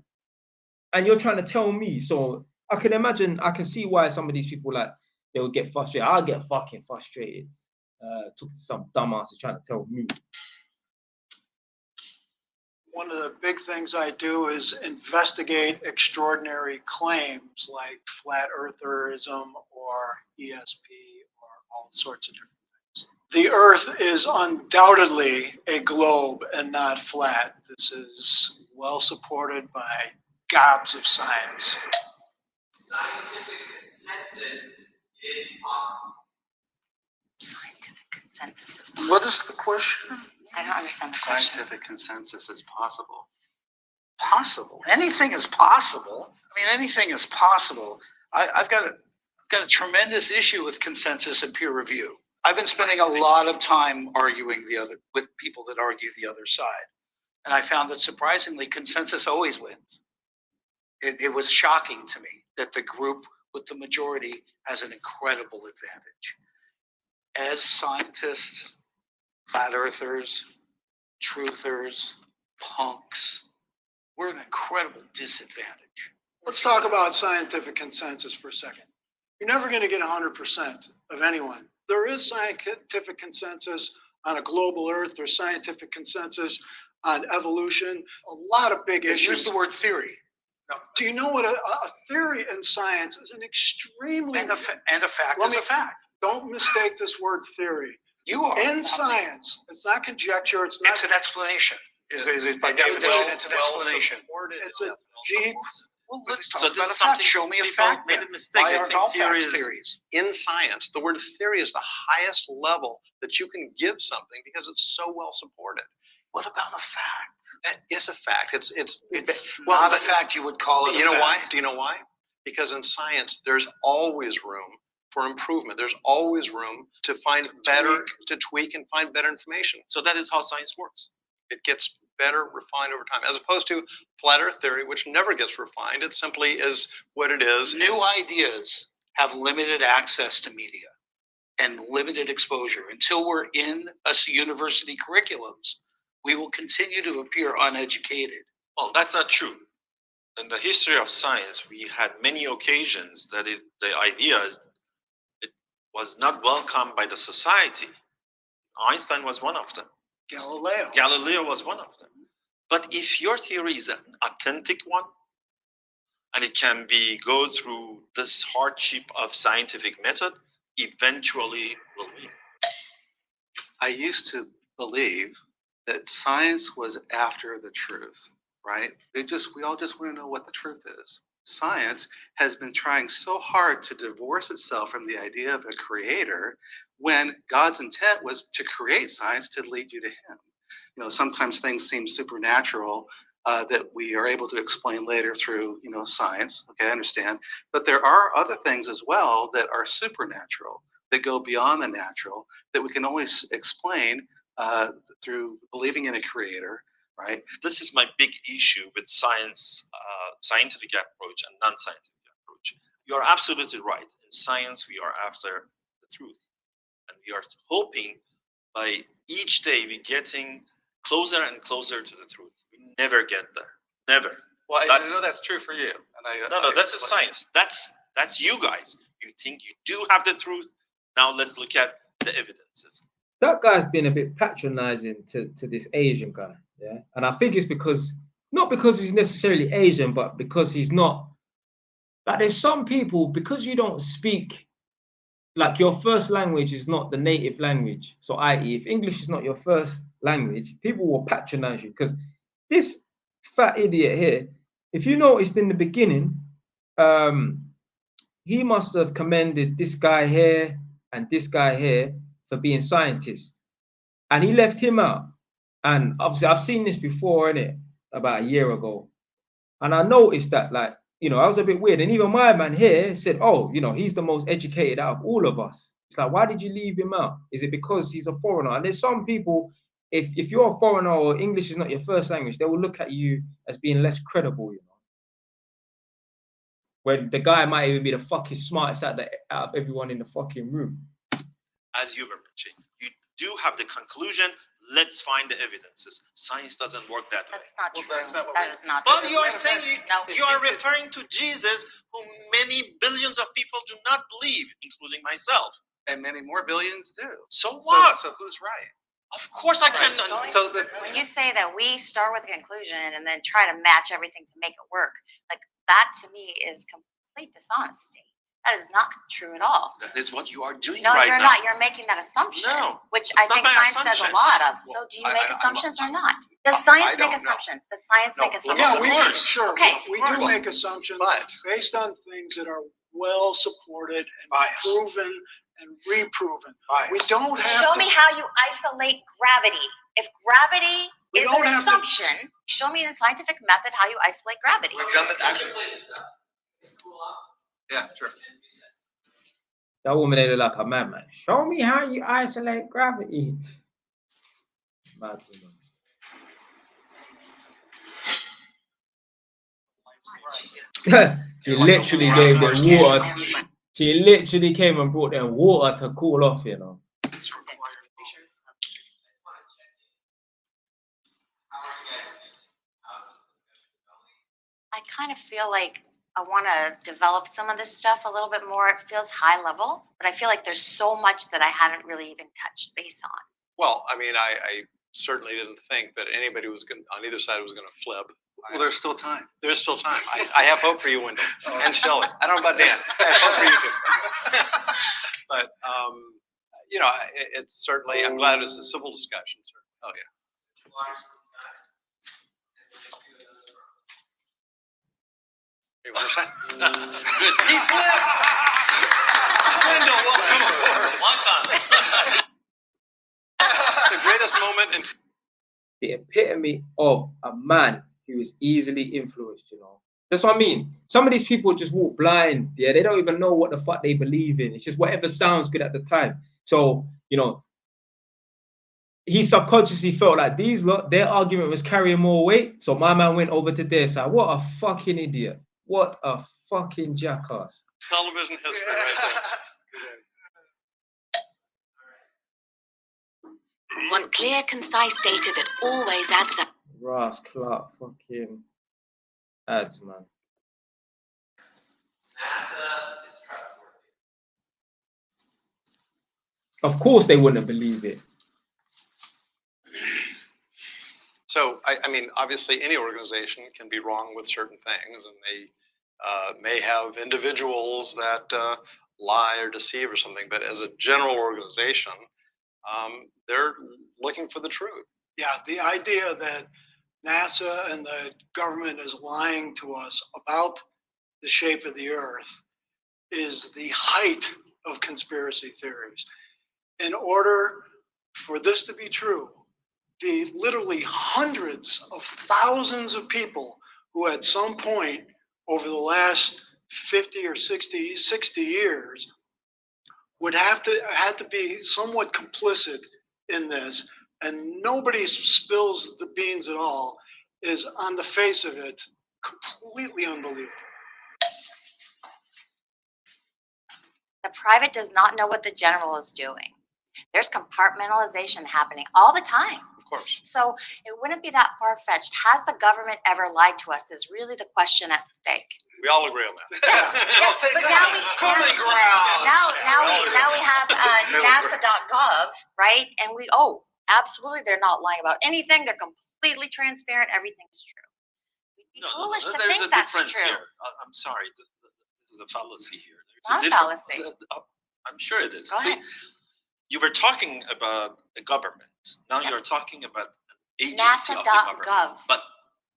And you're trying to tell me. So I can imagine, I can see why some of these people, like, they will get frustrated. I'll get fucking frustrated. Talking to some dumbass trying to tell me. One of the big things I do is investigate extraordinary claims like flat eartherism or ESP or all sorts of different things. The Earth is undoubtedly a globe and not flat. This is well supported by gobs of science. Scientific consensus is possible. Scientific consensus is possible. What is the question? I don't understand the question. Scientific consensus is possible. Possible. Anything is possible. I mean, anything is possible. I've got a tremendous issue with consensus and peer review. I've been spending a lot of time arguing with people that argue the other side. And I found that surprisingly, consensus always wins. It was shocking to me that the group with the majority has an incredible advantage. As scientists, flat earthers, truthers, punks, we're at an incredible disadvantage. Let's talk about scientific consensus for a second. You're never going to get 100% of anyone. There is scientific consensus on a global Earth. There's scientific consensus on evolution. A lot of big issues. Use the word theory. Do you know what a theory in science is? An extremely and a fact is a fact. Don't mistake this word theory. You are in science. It's not conjecture. It's not. It's an explanation. Is it by definition? It's an explanation. It's a deep. Well, let's talk So about this is a fact. something Show me a people fact. made a mistake. Why They aren't think all theory facts is- theories? In science, the word theory is the highest level that you can give something because it's so well supported. What about a fact? That is a fact. It's Not a fact you would call it. You know why? Do you know why? Because in science, there's always room for improvement. There's always room to find better, to tweak and find better information. So that is how science works. It gets better, refined over time, as opposed to flat earth theory, which never gets refined. It simply is what it is. New ideas have limited access to media and limited exposure. Until we're in university curriculums, we will continue to appear uneducated. Well, that's not true. In the history of science, we had many occasions that the ideas it was not welcomed by the society. Einstein was one of them. Galileo was one of them. But if your theory is an authentic one, and it can go through this hardship of scientific method, eventually will win. I used to believe that science was after the truth, right? We all just want to know what the truth is. Science has been trying so hard to divorce itself from the idea of a creator when God's intent was to create science to lead you to him. You know, sometimes things seem supernatural that we are able to explain later through, science. Okay, I understand. But there are other things as well that are supernatural, that go beyond the natural, that we can only explain through believing in a creator, right? This is my big issue with science, scientific approach and non-scientific approach. You are absolutely right. In science, we are after the truth. And we are hoping by each day we're getting closer and closer to the truth. We never get there. Never. Well, I know that's true for you. And no, that's a science. That's you guys. You think you do have the truth. Now let's look at the evidences. That guy's been a bit patronizing to this Asian guy, yeah? And I think it's not because he's necessarily Asian, but because he's not, like, there's some people, because you don't speak, like, your first language is not the native language. So i.e., if English is not your first language, people will patronize you. Because this fat idiot here, if you noticed in the beginning, he must have commended this guy here and this guy here for being scientists, and he left him out. And obviously I've seen this before, innit, about a year ago, and I noticed that, like, I was a bit weird. And even my man here said, oh, he's the most educated out of all of us. It's like, why did you leave him out? Is it because he's a foreigner? And there's some people, if you're a foreigner or English is not your first language, they will look at you as being less credible, When the guy might even be the fucking smartest out of everyone in the fucking room. As you were mentioning, you do have the conclusion. Let's find the evidences. Science doesn't work that way. That's not true. That's not what That we- is not Well, true. you are saying No. you are referring to Jesus, who many billions of people do not believe, including myself. And many more billions do. So what? So who's right? Of course, I can. So the, When you say that we start with a conclusion and then try to match everything to make it work, like that to me is complete dishonesty. That is not true at all. That is what you are doing No, right you're now. not. You're making that assumption, No, which it's I not think my science does a assumption. lot of. So Well, do you make assumptions or not? Does I science don't make know. assumptions? Does science make well, assumptions? Yeah, sure. Okay, We of do course. make assumptions But- based on things that are well supported and Bias. proven and reproven. Bias. We don't have Show to. me how you isolate gravity. If gravity We is don't an have to- assumption, show me in scientific method how you isolate gravity. We've done that actually. Yeah, sure. That woman ain't like a madman. Show me how you isolate gravity. Mad woman. She literally gave them water. She literally came and brought them water to cool off, I kind of feel like I want to develop some of this stuff a little bit more. It feels high level, but I feel like there's so much that I haven't really even touched base on. Well, I mean, I certainly didn't think that anybody was going on either side was going to flip. Well, there's still time. There's still time. I have hope for you, Wendell, and Shelley. I don't know about Dan. I have hope for you too. But it's certainly. I'm glad it's a civil discussion. Sir. Oh yeah. Hey, what was that? Good. He flipped. Wendell, welcome aboard. The greatest moment in. The epitome of a man who is easily influenced, That's what I mean. Some of these people just walk blind. Yeah, they don't even know what the fuck they believe in. It's just whatever sounds good at the time. So, he subconsciously felt like their argument was carrying more weight. So my man went over to their side. What a fucking idiot. What a fucking jackass. Television history right there. Want clear, concise data that always adds up. Ross Clark fucking ads, man. NASA is trustworthy. Of course they wouldn't believe it. So, I mean, obviously, any organization can be wrong with certain things, and they may have individuals that lie or deceive or something. But as a general organization, they're looking for the truth. Yeah, the idea that NASA and the government is lying to us about the shape of the Earth is the height of conspiracy theories. In order for this to be true, the literally hundreds of thousands of people who at some point over the last 50 or 60 years would had to be somewhat complicit in this, and nobody spills the beans at all, is on the face of it completely unbelievable. The private does not know what the general is doing. There's compartmentalization happening all the time. Of course. So it wouldn't be that far-fetched. Has the government ever lied to us is really the question at stake. We all agree on that. But now we have NASA.gov, right? And absolutely, they're not lying about anything. They're completely transparent. Everything's true. We'd be foolish to there's think a that's difference true. here. I'm sorry. This is a fallacy here. Not a fallacy. I'm sure it is. Go See, ahead. you were talking about the government. Now you're talking about an agency of the government. NASA.gov. But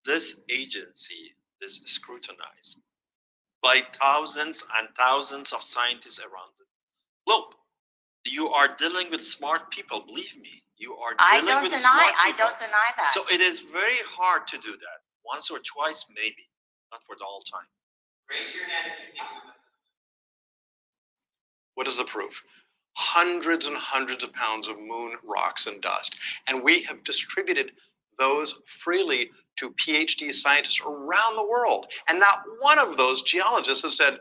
this agency is scrutinized by thousands and thousands of scientists around the globe. You are dealing with smart people, believe me. You are dealing with smart people. I don't deny that. So it is very hard to do that. Once or twice, maybe, not for the whole time. Raise your hand if you think we went. What is the proof? Hundreds and hundreds of pounds of moon rocks and dust. And we have distributed those freely to PhD scientists around the world. And not one of those geologists has said,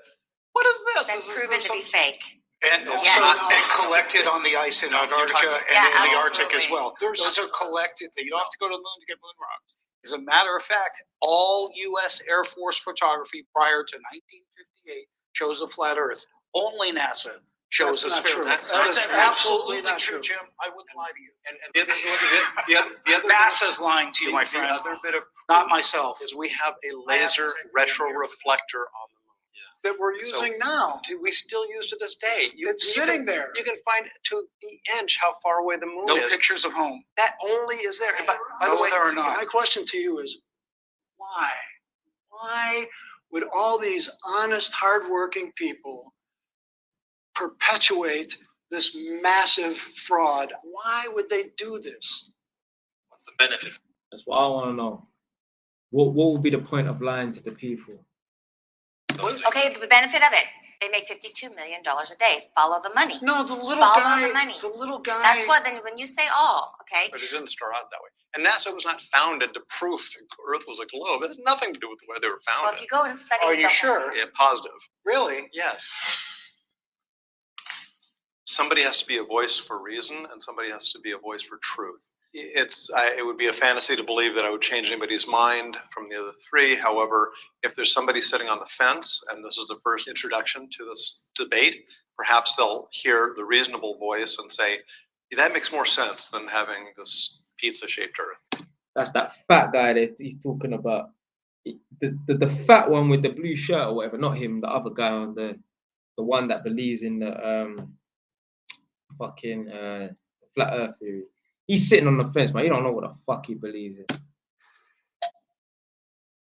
what is this? Been proven to be fake. And also and collected on the ice in Antarctica and in the Arctic as well. Those are collected. You don't have to go to the moon to get moon rocks. As a matter of fact, all U.S. Air Force photography prior to 1958 shows a flat Earth. Only NASA shows a sphere. That's absolutely not true, Jim. I wouldn't lie to you. And the other NASA's lying to you, my friend. The other bit of not myself. Is we have a laser retroreflector on the moon that we're using now. We still use to this day. It's sitting there. You can find to the inch how far away the moon is. No pictures of home. That only is there. By the way, or not. My question to you is, why? Why would all these honest, hardworking people perpetuate this massive fraud? Why would they do this? What's the benefit? That's what I want to know. What would be the point of lying to the people? Okay, the benefit of it. They make $52 million a day. Follow the money. No, the little Follow guy. the money. The little guy. That's what. Then when you say all, okay. But it didn't start out that way. And NASA was not founded to prove the Earth was a globe. It had nothing to do with the way they were founded. Well, if you go and study. Are you sure? Yeah, positive. Really? Yes. Somebody has to be a voice for reason, and somebody has to be a voice for truth. It would be a fantasy to believe that I would change anybody's mind from the other three. However, if there's somebody sitting on the fence, and this is the first introduction to this debate, perhaps they'll hear the reasonable voice and say, yeah, that makes more sense than having this pizza-shaped Earth. That's that fat guy that he's talking about. The fat one with the blue shirt or whatever, not him, the other guy on the one that believes in the fucking flat Earth theory. He's sitting on the fence, man. You don't know what the fuck he believes in.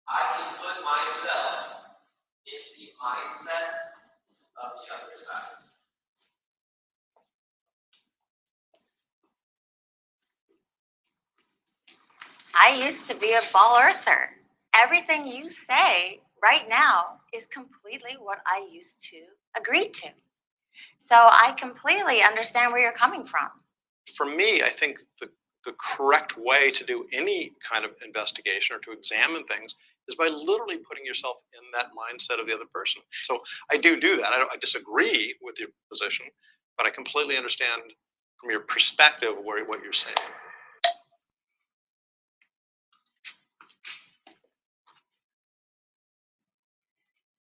I can put myself in the mindset of the other side. I used to be a ball earther. Everything you say right now is completely what I used to agree to. So I completely understand where you're coming from. For me, I think the correct way to do any kind of investigation or to examine things is by literally putting yourself in that mindset of the other person. So I do that. I disagree with your position, but I completely understand from your perspective what you're saying.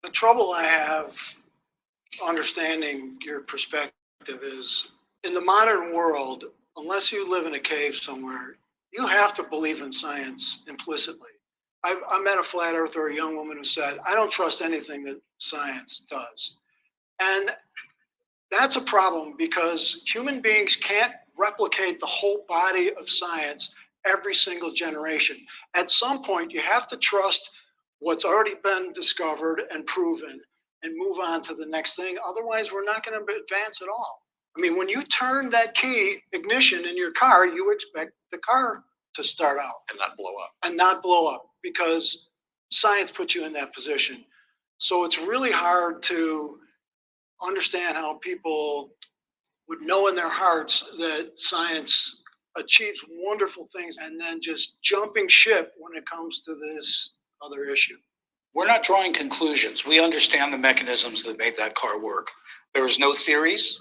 The trouble I have understanding your perspective is, in the modern world, unless you live in a cave somewhere, you have to believe in science implicitly. I met a flat earther, a young woman who said, I don't trust anything that science does. And that's a problem because human beings can't replicate the whole body of science every single generation. At some point, you have to trust what's already been discovered and proven and move on to the next thing. Otherwise, we're not going to advance at all. I mean, when you turn that key ignition in your car, you expect the car to start out. And not blow up. And not blow up because science puts you in that position. So it's really hard to understand how people would know in their hearts that science achieves wonderful things and then just jumping ship when it comes to this other issue. We're not drawing conclusions. We understand the mechanisms that made that car work. There is no theories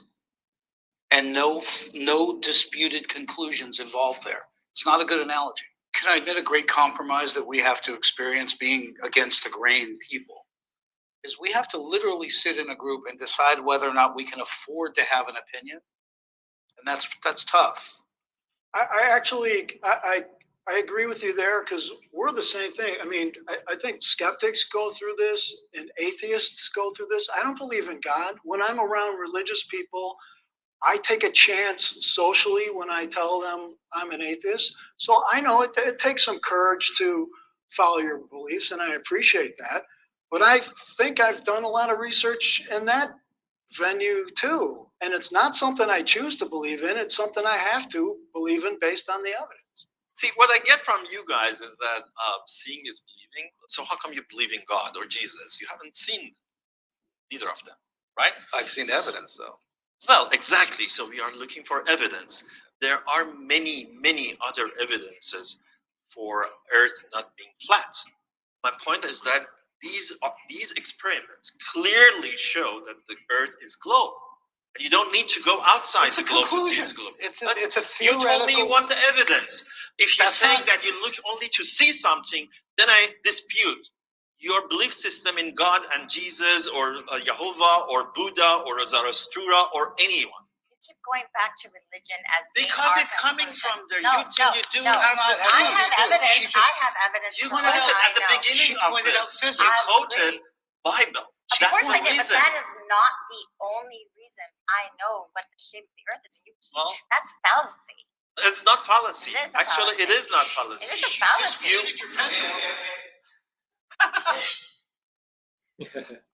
and no disputed conclusions involved there. It's not a good analogy. Can I admit a great compromise that we have to experience being against the grain people? Is we have to literally sit in a group and decide whether or not we can afford to have an opinion. And that's tough. I agree with you there because we're the same thing. I mean, I think skeptics go through this and atheists go through this. I don't believe in God. When I'm around religious people, I take a chance socially when I tell them I'm an atheist. So I know it takes some courage to follow your beliefs, and I appreciate that. But I think I've done a lot of research in that venue too. And it's not something I choose to believe in. It's something I have to believe in based on the evidence. See, what I get from you guys is that seeing is believing. So how come you believe in God or Jesus? You haven't seen neither of them, right? I've seen evidence, though. Well, exactly. So we are looking for evidence. There are many, many other evidences for Earth not being flat. My point is that these experiments clearly show that the Earth is globe. You don't need to go outside the globe to see it's globe. It's a You told me you theoretical. want the evidence. If you're That's saying not- that you look only to see something, then I dispute your belief system in God and Jesus or Jehovah or Buddha or Zarathustra or anyone. You keep going back to religion as being Because our it's coming conclusion. from there. No, You think you do no, have no. the I truth. have evidence. I have evidence. You for quoted what I at the know. beginning of pointed out this. physics. You I quoted agree. Bible. Of That's course the I did, but reason. that is not the only reason I know what the shape of the Earth is. Well, That's fallacy. it's not fallacy. It is a Actually, it fallacy. is not fallacy. It is a fallacy.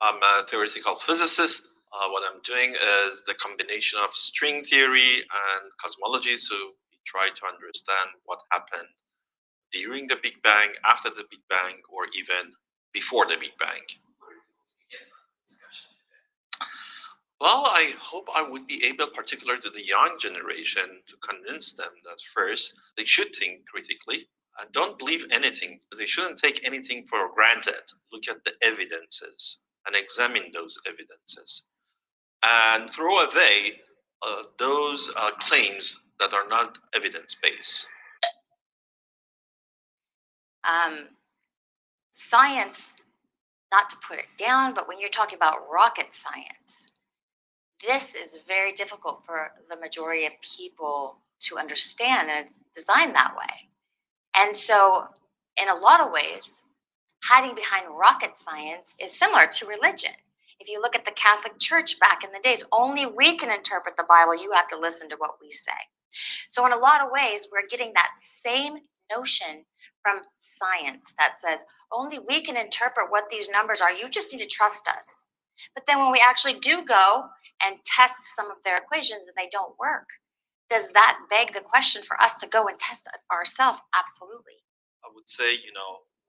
I'm a theoretical physicist. What I'm doing is the combination of string theory and cosmology. So we try to understand what happened during the Big Bang, after the Big Bang, or even before the Big Bang. Well, I hope I would be able, particularly to the young generation, to convince them that first they should think critically and don't believe anything. They shouldn't take anything for granted. Look at the evidences and examine those evidences and throw away those claims that are not evidence-based. Science, not to put it down, but when you're talking about rocket science, this is very difficult for the majority of people to understand, and it's designed that way. And so, in a lot of ways, hiding behind rocket science is similar to religion. If you look at the Catholic Church back in the days, only we can interpret the Bible. You have to listen to what we say. So in a lot of ways, we're getting that same notion from science that says, only we can interpret what these numbers are. You just need to trust us. But then when we actually do go and test some of their equations and they don't work, does that beg the question for us to go and test it ourselves? Absolutely. I would say,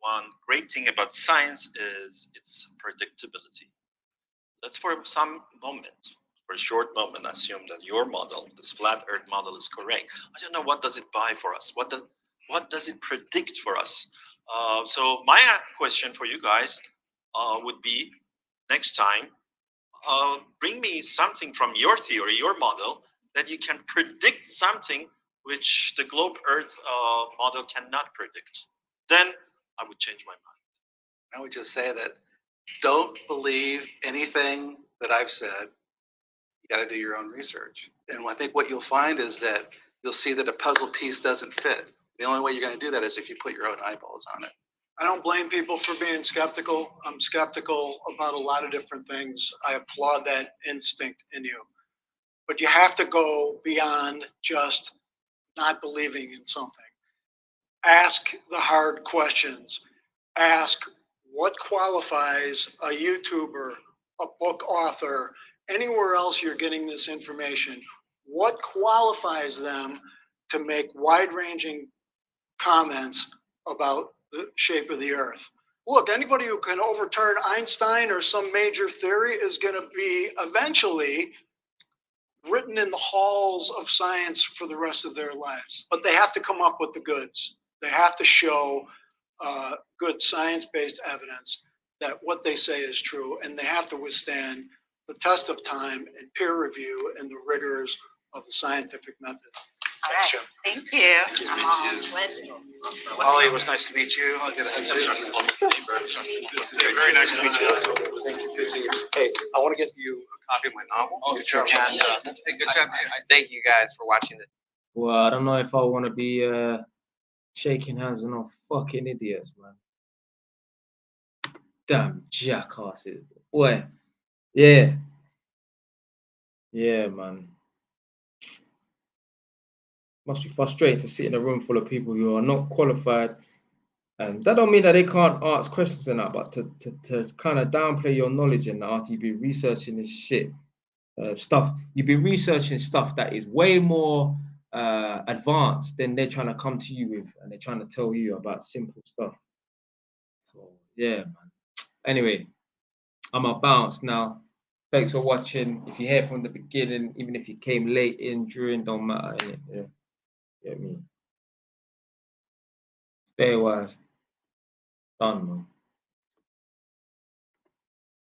one great thing about science is its predictability. Let's for some moment, for a short moment, assume that your model, this flat Earth model, is correct. I don't know, what does it buy for us? What does it predict for us? So my question for you guys would be, next time, bring me something from your theory, your model, that you can predict something which the globe Earth model cannot predict. Then I would change my mind. I would just say that don't believe anything that I've said. You got to do your own research. And I think what you'll find is that you'll see that a puzzle piece doesn't fit. The only way you're going to do that is if you put your own eyeballs on it. I don't blame people for being skeptical. I'm skeptical about a lot of different things. I applaud that instinct in you. But you have to go beyond just not believing in something. Ask the hard questions. Ask what qualifies a YouTuber, a book author, anywhere else you're getting this information. What qualifies them to make wide-ranging comments about the shape of the Earth? Look, anybody who can overturn Einstein or some major theory is going to be eventually written in the halls of science for the rest of their lives. But they have to come up with the goods. They have to show good science-based evidence that what they say is true, and they have to withstand the test of time and peer review and the rigors of the scientific method. All right. Thank you. Ollie, it was nice to meet you. Very nice to meet you. Good to see you. Hey, I want to get you a copy of my novel. Oh, sure. And, Hey, good job. Thank you guys for watching this. Well, I don't know if I want to be shaking hands with no fucking idiots, man. Damn jackasses. Boy. Yeah. Yeah, man. Must be frustrating to sit in a room full of people who are not qualified. And that don't mean that they can't ask questions and that, but to kind of downplay your knowledge and after you've been researching this shit stuff, you've been researching stuff that is way more advanced than they're trying to come to you with, and they're trying to tell you about simple stuff. So yeah, man. Anyway, I'm a bounce now. Thanks for watching. If you're here from the beginning, even if you came late in, during, don't matter. Innit? Yeah. Get me. Stay wise. Done, man.